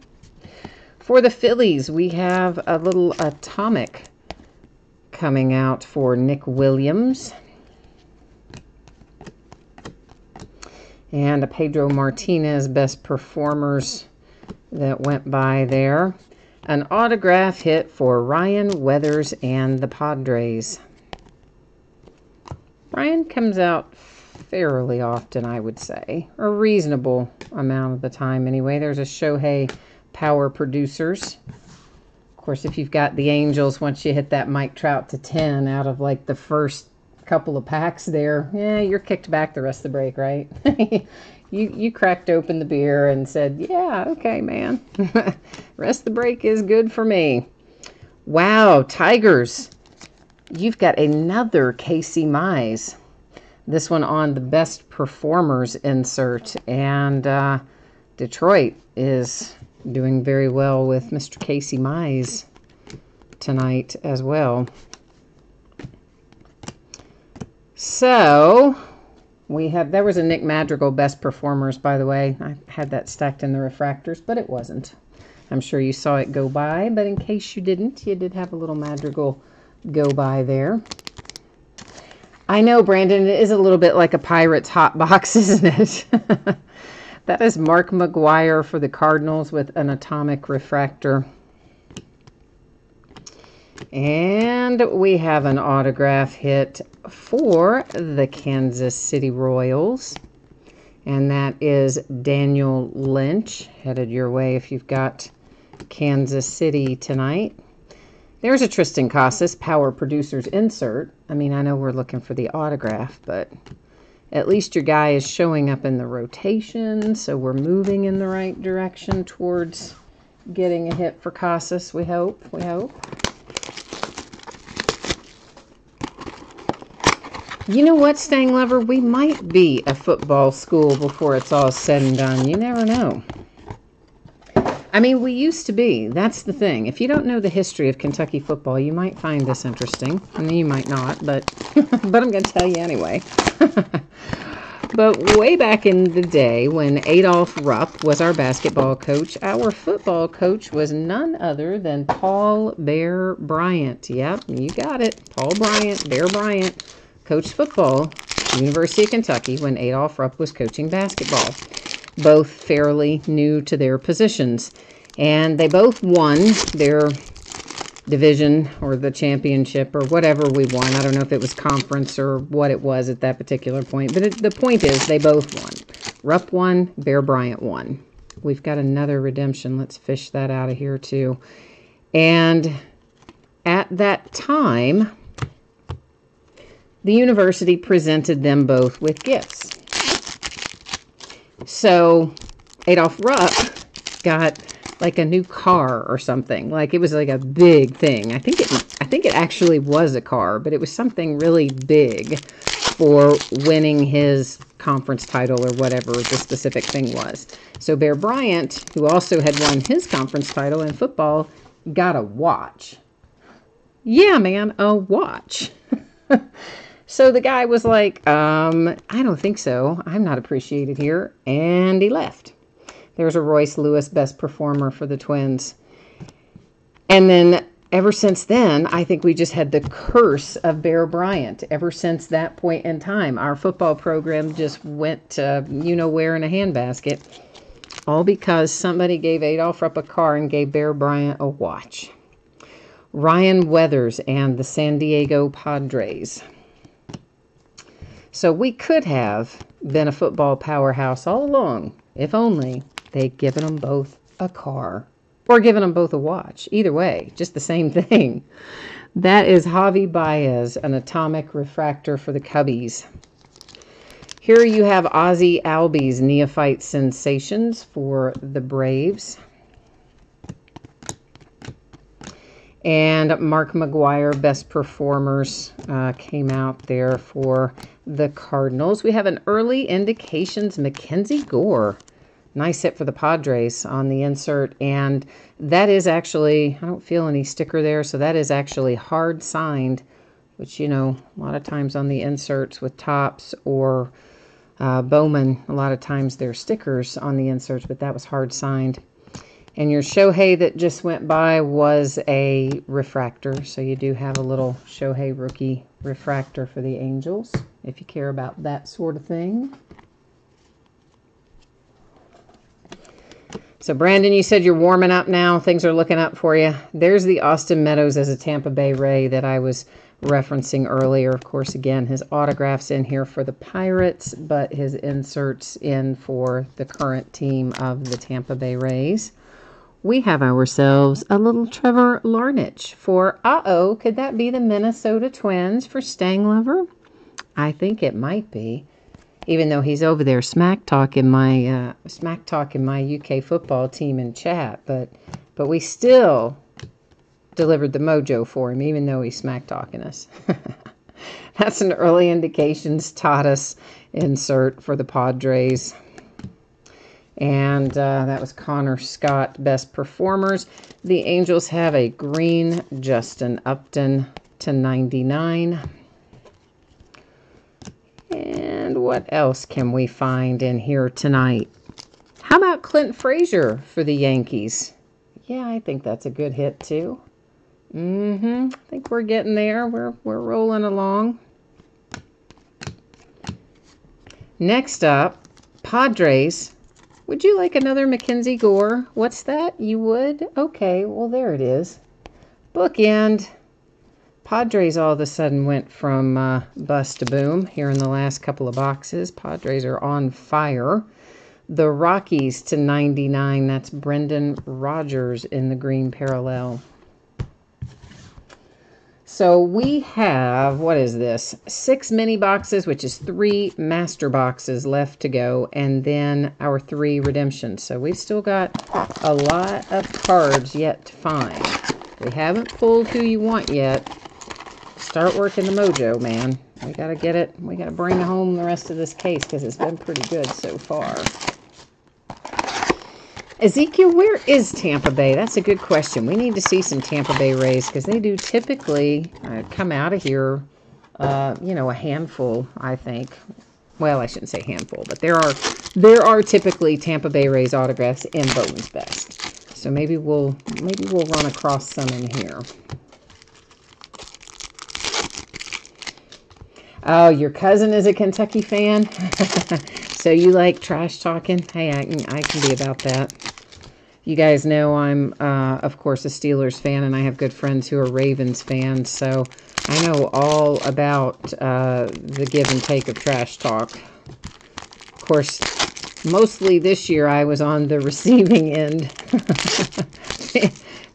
Speaker 1: For the Phillies, we have a little atomic coming out for Nick Williams. And a Pedro Martinez best performers that went by there. An autograph hit for Ryan Weathers and the Padres. Ryan comes out fairly often, I would say. A reasonable amount of the time, anyway. There's a Shohei Power Producers. Of course, if you've got the Angels, once you hit that Mike Trout to 10 out of like the first couple of packs there, yeah, you're kicked back the rest of the break, right? You cracked open the beer and said, yeah, okay, man. Rest of the break is good for me. Wow, Tigers. You've got another Casey Mize. This one on the best performers insert. And Detroit is doing very well with Mr. Casey Mize tonight as well. So there was a Nick Madrigal best performers, by the way. I had that stacked in the refractors, but it wasn't. I'm sure you saw it go by, but in case you didn't, you did have a little Madrigal go by there. I know, Brandon, it is a little bit like a Pirates hot box, isn't it? That is Mark McGwire for the Cardinals with an atomic refractor. And we have an autograph hit for the Kansas City Royals. And that is Daniel Lynch, headed your way if you've got Kansas City tonight. There's a Tristan Casas Power Producers insert. I mean, I know we're looking for the autograph, but at least your guy is showing up in the rotation, so we're moving in the right direction towards getting a hit for Casas, we hope. You know what, Stang Lover? We might be a football school before it's all said and done. You never know. I mean, we used to be. That's the thing. If you don't know the history of Kentucky football, you might find this interesting. I mean, you might not, but but I'm going to tell you anyway. But way back in the day when Adolph Rupp was our basketball coach, our football coach was none other than Paul Bear Bryant. Yep, you got it. Paul Bryant, Bear Bryant, coached football, University of Kentucky, when Adolph Rupp was coaching basketball. Both fairly new to their positions. And they both won their division or the championship or whatever we won. I don't know if it was conference or what it was at that particular point. But the point is they both won. Rupp won, Bear Bryant won. We've got another redemption. Let's fish that out of here too. And at that time, the university presented them both with gifts. So Adolph Rupp got like a new car or something. Like it was like a big thing. I think it actually was a car, but it was something really big for winning his conference title or whatever the specific thing was. So Bear Bryant, who also had won his conference title in football, got a watch. Yeah, man, a watch. So the guy was like, I don't think so. I'm not appreciated here. And he left. There's a Royce Lewis best performer for the Twins. And then ever since then, I think we just had the curse of Bear Bryant. Ever since that point in time, our football program just went where in a handbasket. All because somebody gave Adolph Rupp a car and gave Bear Bryant a watch. Ryan Weathers and the San Diego Padres. So we could have been a football powerhouse all along, if only they'd given them both a car or given them both a watch. Either way, just the same thing. That is Javi Baez, an atomic refractor for the Cubbies. Here you have Ozzie Albies, Neophyte Sensations for the Braves. And Mark McGwire, Best Performers, came out there for the Cardinals. We have an Early Indications Mackenzie Gore. Nice hit for the Padres on the insert. And that is actually, I don't feel any sticker there, so that is actually hard signed, which, a lot of times on the inserts with Topps or Bowman, a lot of times they're stickers on the inserts, but that was hard signed. And your Shohei that just went by was a refractor. So you do have a little Shohei rookie refractor for the Angels, if you care about that sort of thing. So, Brandon, you said you're warming up now. Things are looking up for you. There's the Austin Meadows as a Tampa Bay Ray that I was referencing earlier. Of course, again, his autographs in here for the Pirates, but his inserts in for the current team of the Tampa Bay Rays. We have ourselves a little Trevor Larnach for, could that be the Minnesota Twins for Stanglover? I think it might be, even though he's over there smack talking my UK football team in chat, but we still delivered the mojo for him, even though he's smack talking us. That's an Early Indications Tatis insert for the Padres. And that was Connor Scott, Best Performers. The Angels have a green Justin Upton /99. And what else can we find in here tonight? How about Clint Frazier for the Yankees? Yeah, I think that's a good hit too. I think we're getting there. We're rolling along. Next up, Padres. Would you like another Mackenzie Gore? What's that? You would? Okay, well, there it is. Bookend. Padres all of a sudden went from bust to boom here in the last couple of boxes. Padres are on fire. The Rockies /99. That's Brendan Rodgers in the green parallel. So we have, what is this? 6 mini boxes, which is 3 master boxes left to go, and then our 3 redemptions. So we've still got a lot of cards yet to find. We haven't pulled who you want yet. Start working the mojo, man. We got to get it. We got to bring home the rest of this case because it's been pretty good so far. Ezekiel, where is Tampa Bay? That's a good question. We need to see some Tampa Bay Rays because they do typically come out of here, a handful, I think. Well, I shouldn't say handful, but there are typically Tampa Bay Rays autographs in Bowman's Best. So maybe we'll run across some in here. Oh, your cousin is a Kentucky fan? So you like trash talking? Hey, I can be about that. You guys know I'm, of course, a Steelers fan, and I have good friends who are Ravens fans, so I know all about the give and take of trash talk. Of course, mostly this year I was on the receiving end.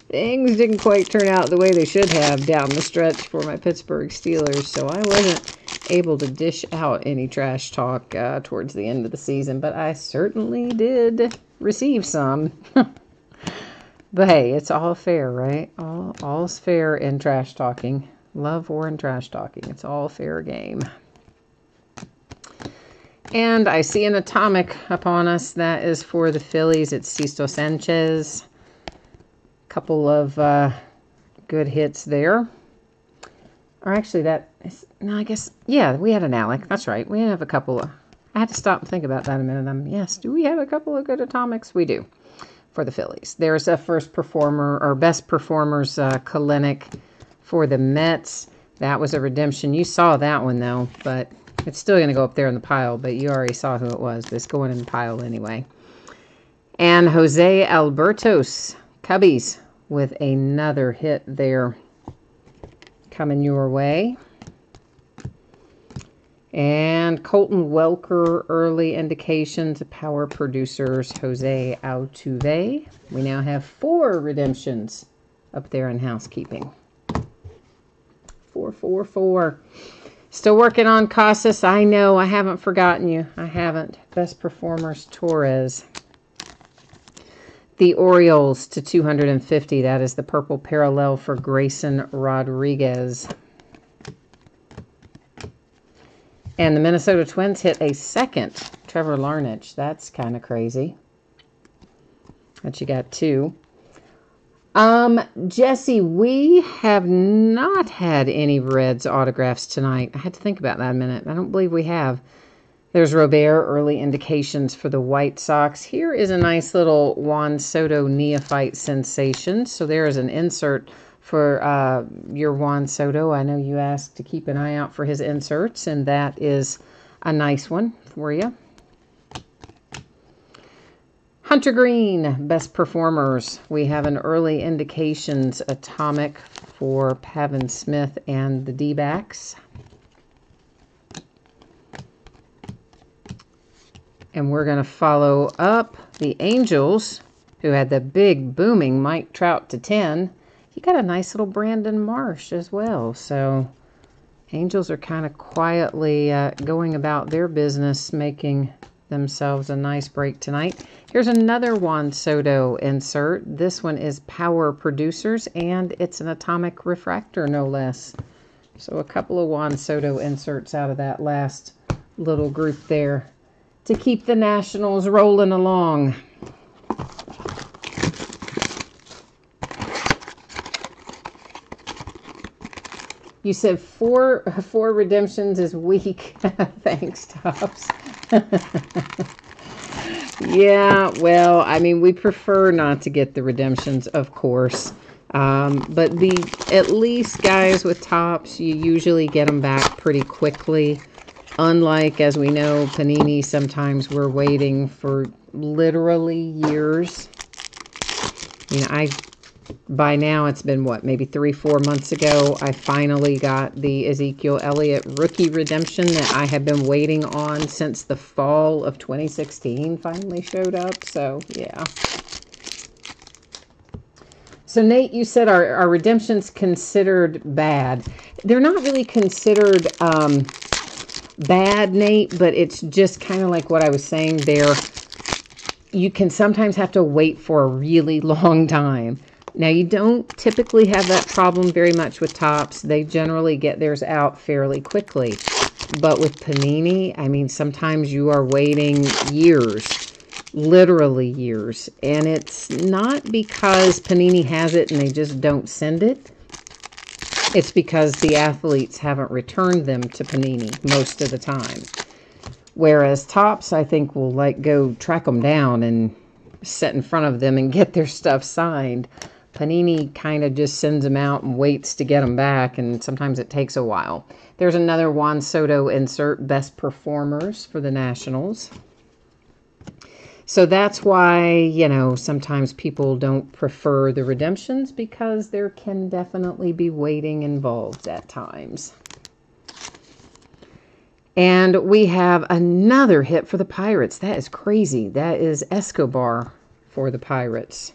Speaker 1: Things didn't quite turn out the way they should have down the stretch for my Pittsburgh Steelers, so I wasn't able to dish out any trash talk towards the end of the season, but I certainly did receive some. But hey, it's all fair, right? All's fair in trash talking. Love or in trash talking. It's all fair game. And I see an atomic upon us. That is for the Phillies. It's Sixto Sanchez. Couple of good hits there. Or actually that is, no, I guess, yeah, we had an Alec. That's right. We have a couple of, I had to stop and think about that a minute. Yes, do we have a couple of good atomics? We do, for the Phillies. There's a first performer, or best performers, Kalenic for the Mets. That was a redemption. You saw that one, though, but it's still going to go up there in the pile, but you already saw who it was. But it's going in the pile anyway. And Jose Albertos, Cubbies, with another hit there coming your way. And Colton Welker, early indications of power producers, Jose Altuve. We now have 4 redemptions up there in housekeeping. 4, 4, 4. Still working on Casas. I know, I haven't forgotten you. I haven't. Best performers, Torres. The Orioles to 250. That is the purple parallel for Grayson Rodriguez. And the Minnesota Twins hit a second Trevor Larnach. That's kind of crazy. But you got 2. Jesse, we have not had any Reds autographs tonight. I had to think about that a minute. I don't believe we have. There's Robert, early indications for the White Sox. Here is a nice little Juan Soto neophyte sensation. So there is an insert for your Juan Soto. I know you asked to keep an eye out for his inserts, and that is a nice one for you. Hunter Green, best performers. We have an early indications atomic for Pavin Smith and the D-backs. And we're going to follow up the Angels, who had the big booming Mike Trout to 10. You got a nice little Brandon Marsh as well. So Angels are kind of quietly going about their business, making themselves a nice break tonight. Here's another Juan Soto insert. This one is Power Producers, and it's an atomic refractor, no less. So a couple of Juan Soto inserts out of that last little group there to keep the Nationals rolling along. You said four redemptions is weak. Thanks, Tops. Yeah, well, I mean, we prefer not to get the redemptions, of course. But at least guys with Tops, you usually get them back pretty quickly. Unlike, as we know, Panini, sometimes we're waiting for literally years. You know, by now it's been, what, maybe 3-4 months ago, I finally got the Ezekiel Elliott rookie redemption that I have been waiting on since the fall of 2016 finally showed up. So, yeah. So, Nate, you said our redemptions considered bad. They're not really considered bad, Nate, but it's just kind of like what I was saying there. You can sometimes have to wait for a really long time. Now, you don't typically have that problem very much with Tops. They generally get theirs out fairly quickly. But with Panini, I mean, sometimes you are waiting years, literally years. And it's not because Panini has it and they just don't send it. It's because the athletes haven't returned them to Panini most of the time. Whereas Tops, I think, will go track them down and sit in front of them and get their stuff signed. Panini kind of just sends them out and waits to get them back, and sometimes it takes a while. There's another Juan Soto insert, best performers for the Nationals. So that's why, sometimes people don't prefer the redemptions, because there can definitely be waiting involved at times. And we have another hit for the Pirates. That is crazy. That is Escobar for the Pirates.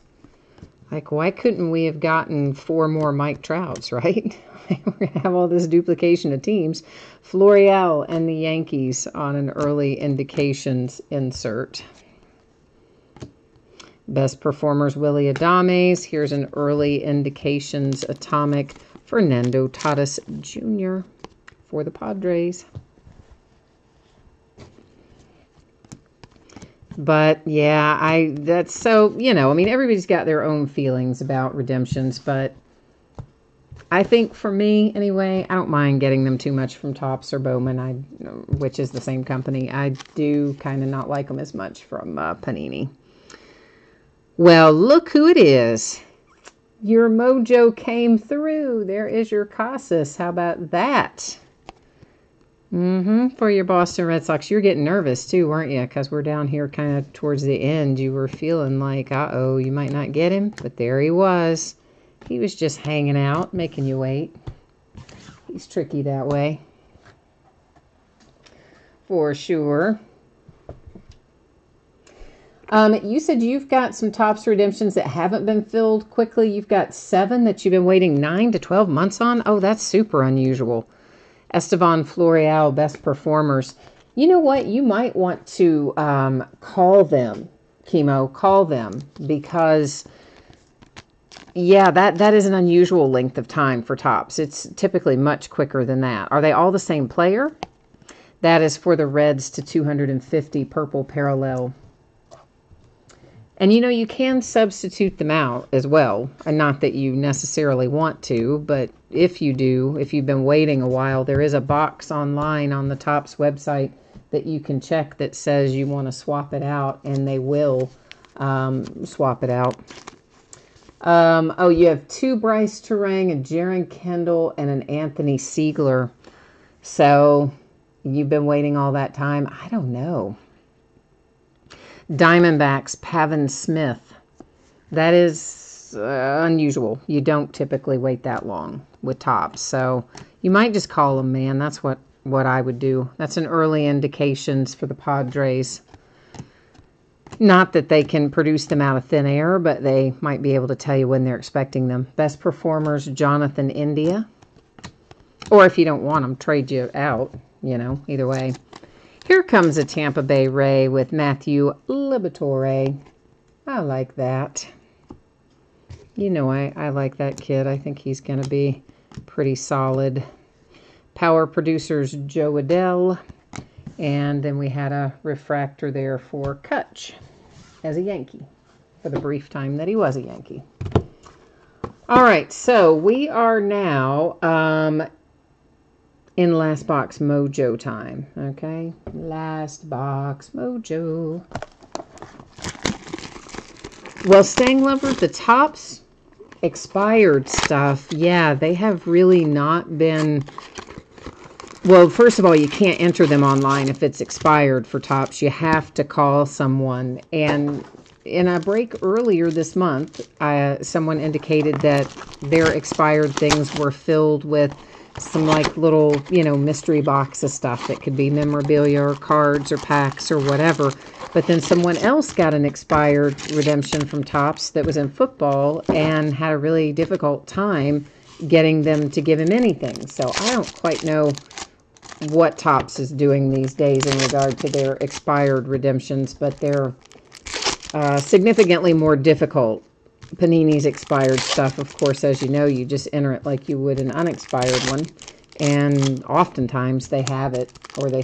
Speaker 1: Like, why couldn't we have gotten 4 more Mike Trouts, right? We're going to have all this duplication of teams. Florial and the Yankees on an early indications insert. Best performers, Willy Adames. Here's an early indications atomic, Fernando Tatis Jr. for the Padres. But yeah, that's so, everybody's got their own feelings about redemptions, but I think for me anyway, I don't mind getting them too much from Topps or Bowman, which is the same company. I do kind of not like them as much from Panini. Well, look who it is. Your mojo came through. There is your Casas. How about that? For your Boston Red Sox. You're getting nervous too, weren't you? Because we're down here kind of towards the end. You were feeling like, uh-oh, you might not get him. But there he was. He was just hanging out, making you wait. He's tricky that way. For sure. You said you've got some Topps redemptions that haven't been filled quickly. You've got 7 that you've been waiting 9 to 12 months on. Oh, that's super unusual. Estevan Florial, best performers. You know what? You might want to call them, Chemo. Call them, because, yeah, that is an unusual length of time for Topps. It's typically much quicker than that. Are they all the same player? That is for the Reds to 250 purple parallel. And, you can substitute them out as well. And not that you necessarily want to, but if you do, if you've been waiting a while, there is a box online on the Topps website that you can check that says you want to swap it out, and they will swap it out. You have 2 Bryce Terang, a Jaron Kendall, and an Anthony Siegler. So you've been waiting all that time? I don't know. Diamondbacks, Pavin Smith. That is unusual. You don't typically wait that long with Topps. So you might just call them, man. That's what I would do. That's an early indications for the Padres. Not that they can produce them out of thin air, but they might be able to tell you when they're expecting them. Best performers, Jonathan India. Or if you don't want them, trade you out. Either way. Here comes a Tampa Bay Ray with Matthew Liberatore. I like that. I like that kid. I think he's going to be pretty solid. Power producers, Joe Adell. And then we had a refractor there for Kutch as a Yankee for the brief time that he was a Yankee. All right, so we are now in Last Box Mojo time, okay? Last Box Mojo. Well, Staying Lovers, the Topps expired stuff, yeah, they have really not been... Well, first of all, you can't enter them online if it's expired for Topps. You have to call someone. And in a break earlier this month, someone indicated that their expired things were filled with some little, mystery box of stuff that could be memorabilia or cards or packs or whatever. But then someone else got an expired redemption from Topps that was in football and had a really difficult time getting them to give him anything. So I don't quite know what Topps is doing these days in regard to their expired redemptions, but they're significantly more difficult. Panini's expired stuff, of course, as you know, you just enter it like you would an unexpired one, and oftentimes they have it, or they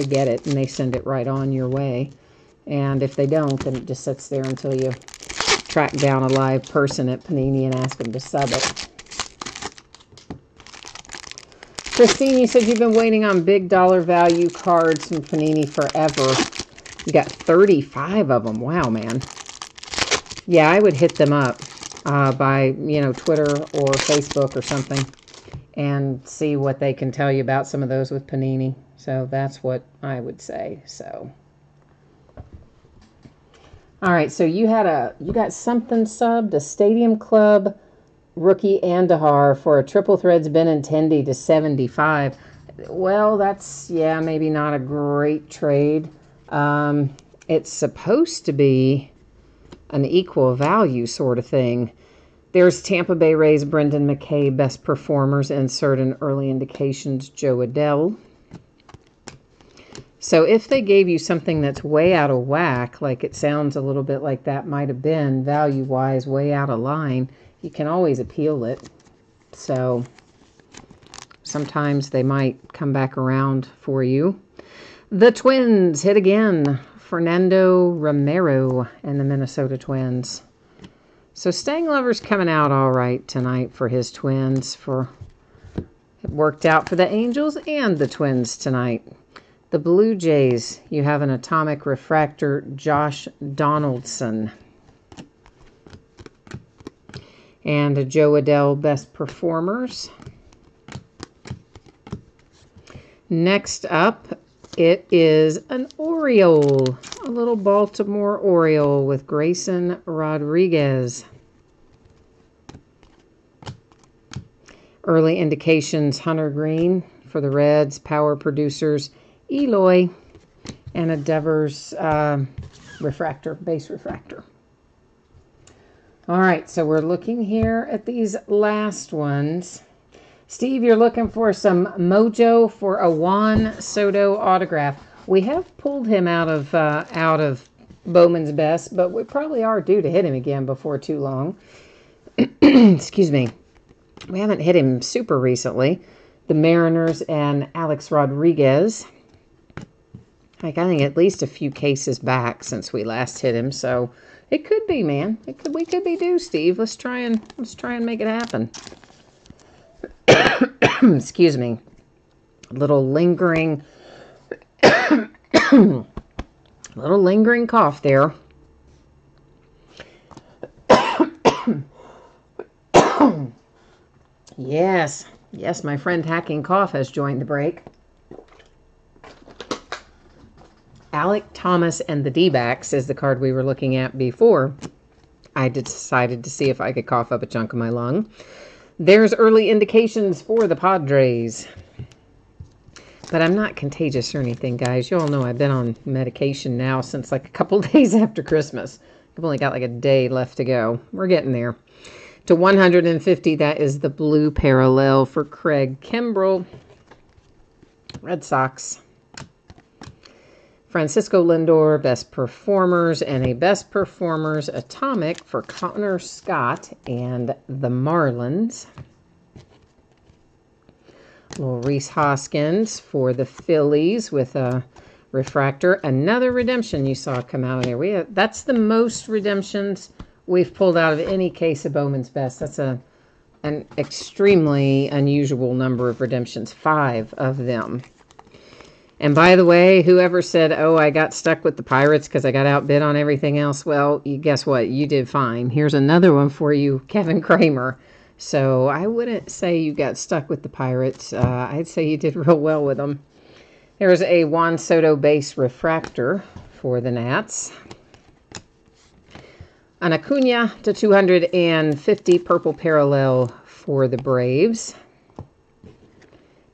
Speaker 1: get it, and they send it right on your way. And if they don't, then it just sits there until you track down a live person at Panini and ask them to sub it. Christine, you said you've been waiting on big dollar value cards from Panini forever. You got 35 of them. Wow, man. Yeah, I would hit them up by, Twitter or Facebook or something and see what they can tell you about some of those with Panini. So that's what I would say. So All right, so you got something subbed, a Stadium Club rookie Andahar for a triple threads Benintendi to 75. Well, that's, yeah, maybe not a great trade. It's supposed to be an equal value sort of thing. There's Tampa Bay Rays Brendan McKay, best performers, insert an early indications Joe Adell. So if they gave you something that's way out of whack, like it sounds a little bit like that might have been value-wise way out of line, you can always appeal it. So sometimes they might come back around for you. The Twins hit again. Fernando Romero and the Minnesota Twins. So Stanglover's coming out all right tonight for his Twins. It worked out for the Angels and the Twins tonight. The Blue Jays, you have an atomic refractor, Josh Donaldson. And a Joe Adell, best performers. Next up, it is an Oriole, a little Baltimore Oriole with Grayson Rodriguez. Early indications, Hunter Green for the Reds, power producers, Eloy, and a Devers refractor, base refractor. All right, so we're looking here at these last ones. Steve, you're looking for some mojo for a Juan Soto autograph. We have pulled him out of Bowman's Best, but we probably are due to hit him again before too long. Excuse me. We haven't hit him super recently. The Mariners and Alex Rodriguez. I think at least a few cases back since we last hit him, so it could be, man. We could be due, Steve. Let's try and make it happen. Excuse me. A little lingering cough there. Yes, my friend Hacking Cough has joined the break. Alek Thomas and the D-backs is the card we were looking at before. I decided to see if I could cough up a chunk of my lung. There's early indications for the Padres. But I'm not contagious or anything, guys. You all know I've been on medication now since like a couple days after Christmas. I've only got like a day left to go. We're getting there. To 150, that is the blue parallel for Craig Kimbrell. Red Sox. Francisco Lindor, best performers, and a best performers atomic for Connor Scott and the Marlins. Little Rhys Hoskins for the Phillies with a refractor. Another redemption you saw come out of there. That's the most redemptions we've pulled out of any case of Bowman's Best. That's an extremely unusual number of redemptions. 5 of them. And by the way, whoever said, oh, I got stuck with the Pirates because I got outbid on everything else, well, guess what? You did fine. Here's another one for you, Kevin Kramer. So I wouldn't say you got stuck with the Pirates. I'd say you did real well with them. There's a Juan Soto base refractor for the Nats. An Acuna to 250 purple parallel for the Braves.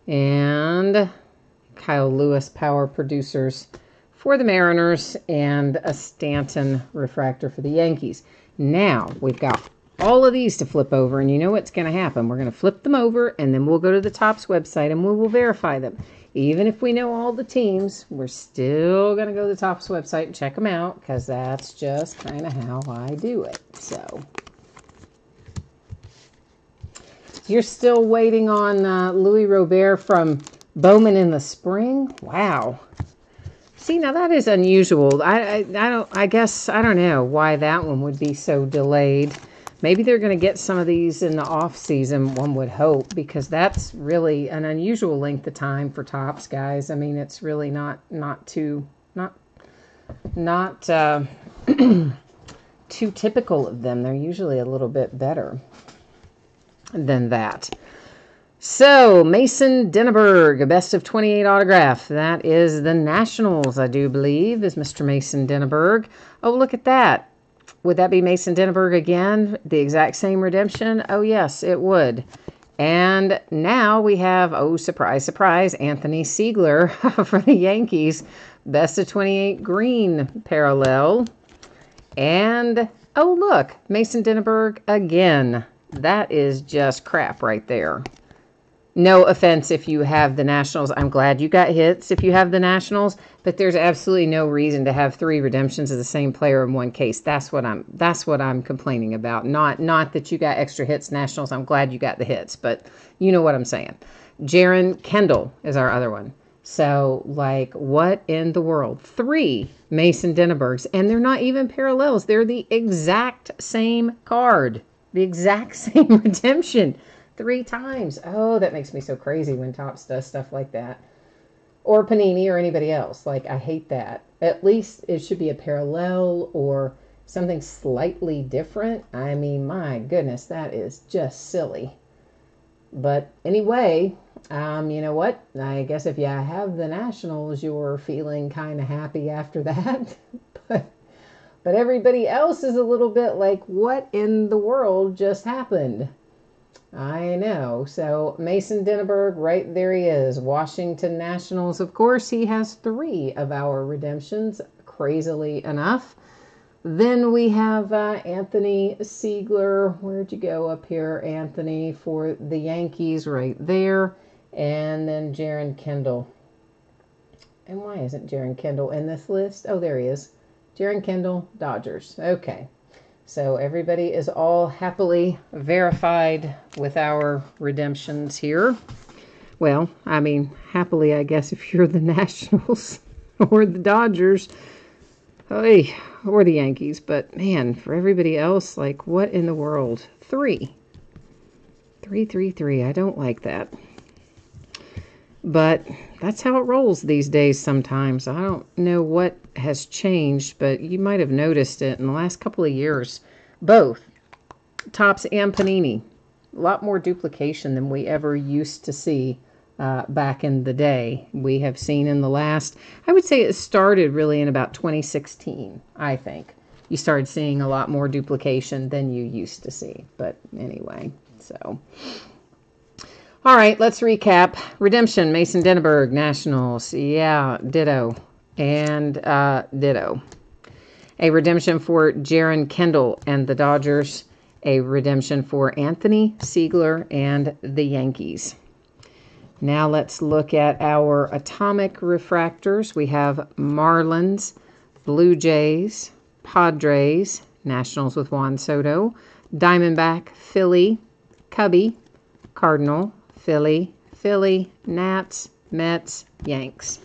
Speaker 1: And Kyle Lewis power producers for the Mariners, and a Stanton refractor for the Yankees. Now we've got all of these to flip over, and you know what's going to happen. We're going to flip them over, and then we'll go to the Topps website, and we will verify them. Even if we know all the teams, we're still going to go to the Topps website and check them out, because that's just kind of how I do it. So you're still waiting on Louis Robert from Bowman in the spring? Wow. See, now that is unusual. I don't know why that one would be so delayed. Maybe they're going to get some of these in the off season, one would hope, because that's really an unusual length of time for Topps, guys. I mean, it's really not too too typical of them. They're usually a little bit better than that. So, Mason Denneberg, a best of 28 autograph. That is the Nationals, I do believe, is Mr. Mason Denneberg. Oh, look at that. Would that be Mason Denneberg again? The exact same redemption? Oh, yes, it would. And now we have, oh, surprise, surprise, Anthony Siegler for the Yankees. Best of 28 green parallel. And, oh, look, Mason Denneberg again. That is just crap right there. No offense if you have the Nationals. I'm glad you got hits if you have the Nationals, but there's absolutely no reason to have 3 redemptions of the same player in one case. That's what I'm complaining about. Not that you got extra hits, Nationals. I'm glad you got the hits, but you know what I'm saying. Jaron Kendall is our other one. So, like, what in the world? 3 Mason Dennebergs, and they're not even parallels. They're the exact same card. The exact same redemption. 3 times. Oh, that makes me so crazy when Topps does stuff like that. Or Panini or anybody else. Like, I hate that. At least it should be a parallel or something slightly different. I mean, my goodness, that is just silly. But anyway, you know what? I guess if you have the Nationals, you're feeling kind of happy after that. but everybody else is a little bit like, what in the world just happened? I know. So Mason Denneberg, right there he is. Washington Nationals, of course, he has 3 of our redemptions, crazily enough. Then we have Anthony Siegler. Where'd you go up here, Anthony, for the Yankees right there. And then Jaron Kendall. And why isn't Jaron Kendall in this list? Oh, there he is. Jaron Kendall, Dodgers. Okay. So everybody is all happily verified with our redemptions here. Well, I mean, happily, I guess, if you're the Nationals or the Dodgers, or the Yankees. But, man, for everybody else, like, what in the world? 3. 3. I don't like that. But that's how it rolls these days sometimes. I don't know what has changed, but you might have noticed it in the last couple of years. Both Topps and Panini. A lot more duplication than we ever used to see back in the day. We have seen in the last, I would say it started really in about 2016, I think. You started seeing a lot more duplication than you used to see. But anyway, so... All right, let's recap. Redemption, Mason Denneberg, Nationals. Yeah, ditto. And ditto. A redemption for Jaron Kendall and the Dodgers. A redemption for Anthony Siegler and the Yankees. Now let's look at our atomic refractors. We have Marlins, Blue Jays, Padres, Nationals with Juan Soto, Diamondback, Philly, Cubby, Cardinal, Philly, Nats, Mets, Yanks.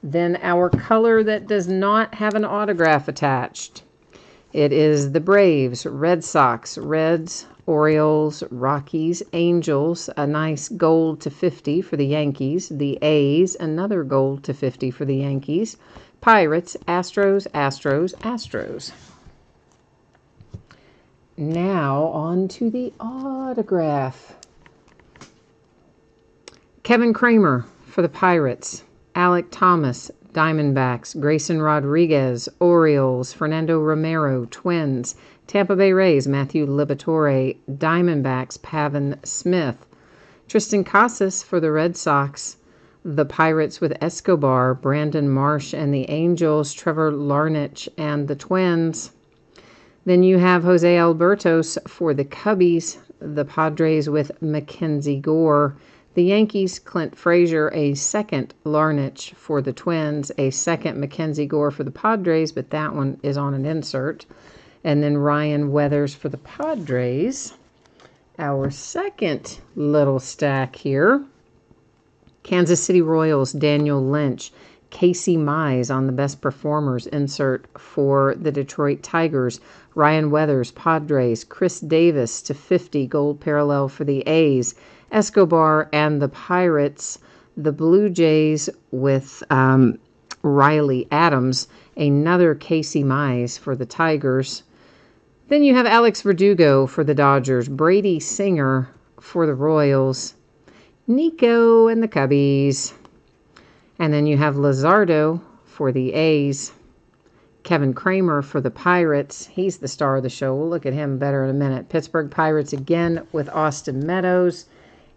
Speaker 1: Then our color that does not have an autograph attached. It is the Braves, Red Sox, Reds, Orioles, Rockies, Angels, a nice gold to 50 for the Yankees. The A's, another gold to 50 for the Yankees. Pirates, Astros. Now on to the autograph. Kevin Kramer for the Pirates, Alek Thomas, Diamondbacks, Grayson Rodriguez, Orioles, Fernando Romero, Twins, Tampa Bay Rays, Matthew Liberatore, Diamondbacks, Pavin Smith, Tristan Casas for the Red Sox, the Pirates with Escobar, Brandon Marsh, and the Angels, Trevor Larnach, and the Twins. Then you have Jose Albertos for the Cubbies, the Padres with Mackenzie Gore, the Yankees, Clint Frazier, a second Larnach for the Twins, a second Mackenzie Gore for the Padres, but that one is on an insert. And then Ryan Weathers for the Padres. Our second little stack here. Kansas City Royals, Daniel Lynch, Casey Mize on the best performers insert for the Detroit Tigers. Ryan Weathers, Padres, Chris Davis to 50 gold parallel for the A's. Escobar and the Pirates, the Blue Jays with Riley Adams, another Casey Mize for the Tigers. Then you have Alex Verdugo for the Dodgers, Brady Singer for the Royals, Nico and the Cubbies. And then you have Luzardo for the A's. Kevin Kramer for the Pirates. He's the star of the show. We'll look at him better in a minute. Pittsburgh Pirates again with Austin Meadows.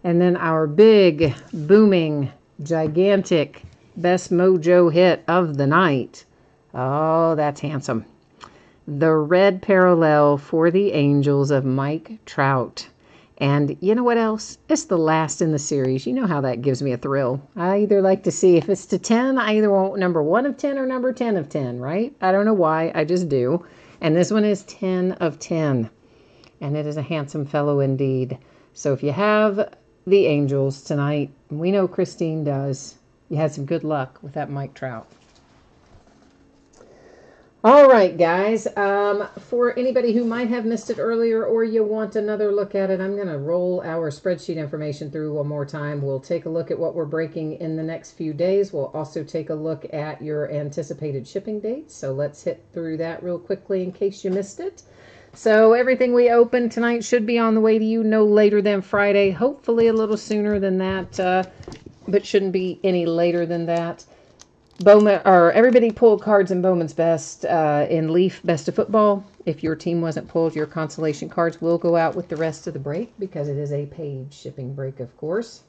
Speaker 1: And then our big, booming, gigantic, best mojo hit of the night. Oh, that's handsome. The red parallel for the Angels of Mike Trout. And you know what else? It's the last in the series. You know how that gives me a thrill. I either like to see if it's to 10, I either want number 1 of 10 or number 10 of 10, right? I don't know why. I just do. And this one is 10 of 10. And it is a handsome fellow indeed. So if you have the Angels tonight, we know Christine does. You had some good luck with that Mike Trout. All right, guys. For anybody who might have missed it earlier or you want another look at it, I'm going to roll our spreadsheet information through one more time. We'll take a look at what we're breaking in the next few days. We'll also take a look at your anticipated shipping dates. So let's hit through that real quickly in case you missed it. So everything we open tonight should be on the way to you no later than Friday. Hopefully a little sooner than that, but shouldn't be any later than that. Bowman, or everybody pulled cards in Bowman's Best in Leaf Best of Football. If your team wasn't pulled, your consolation cards will go out with the rest of the break because it is a paid shipping break, of course.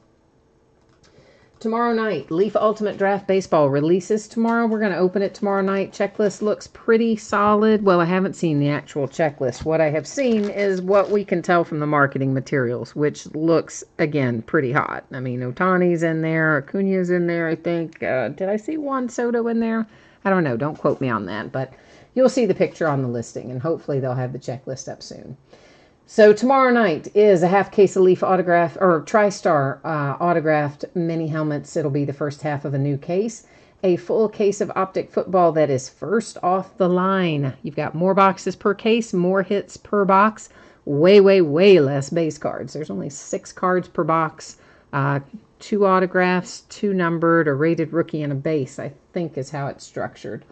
Speaker 1: Tomorrow night, Leaf Ultimate Draft Baseball releases tomorrow. We're going to open it tomorrow night. Checklist looks pretty solid. Well, I haven't seen the actual checklist. What I have seen is what we can tell from the marketing materials, which looks, again, pretty hot. I mean, Ohtani's in there. Acuna's in there, I think. Did I see Juan Soto in there? I don't know. Don't quote me on that. But you'll see the picture on the listing, and hopefully they'll have the checklist up soon. So tomorrow night is a half case of Leaf autograph or TriStar autographed mini helmets. It'll be the first half of a new case. A full case of Optic Football that is first off the line. You've got more boxes per case, more hits per box, way, way, way less base cards. There's only 6 cards per box, 2 autographs, 2 numbered, a rated rookie, and a base, I think is how it's structured.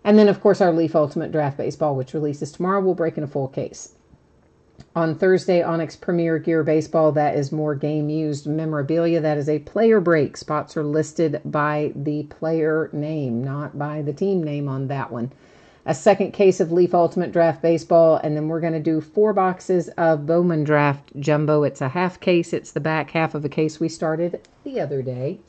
Speaker 1: And then, of course, our Leaf Ultimate Draft Baseball, which releases tomorrow, will break in a full case. On Thursday, Onyx Premier Gear Baseball, that is more game-used memorabilia. That is a player break. Spots are listed by the player name, not by the team name on that one. A second case of Leaf Ultimate Draft Baseball, and then we're going to do 4 boxes of Bowman Draft Jumbo. It's a half case. It's the back half of a case we started the other day.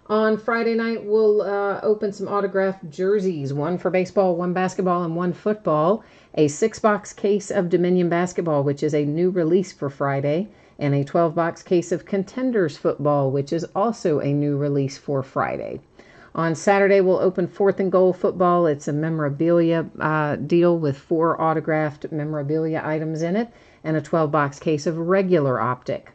Speaker 1: On Friday night, we'll open some autographed jerseys, 1 for baseball, 1 basketball, and 1 football. A 6-box case of Dominion Basketball, which is a new release for Friday, and a 12-box case of Contenders Football, which is also a new release for Friday. On Saturday, we'll open 4th and Goal Football. It's a memorabilia deal with 4 autographed memorabilia items in it, and a 12-box case of regular Optic.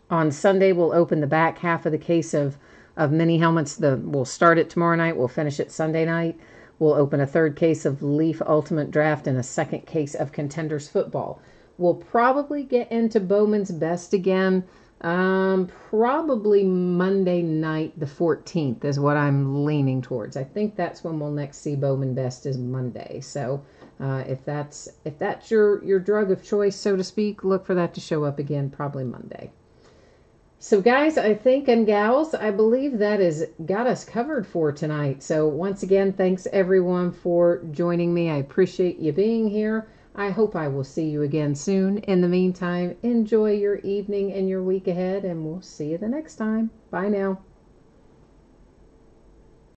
Speaker 1: On Sunday, we'll open the back half of the case of mini helmets. We'll start it tomorrow night. We'll finish it Sunday night. We'll open a 3rd case of Leaf Ultimate Draft and a 2nd case of Contenders Football. We'll probably get into Bowman's Best again. Probably Monday night, the 14th, is what I'm leaning towards. I think that's when we'll next see Bowman Best is Monday. So if that's your drug of choice, so to speak, look for that to show up again probably Monday. So guys, I think, and gals, I believe that has got us covered for tonight. So once again, thanks everyone for joining me. I appreciate you being here. I hope I will see you again soon. In the meantime, enjoy your evening and your week ahead, and we'll see you the next time. Bye now.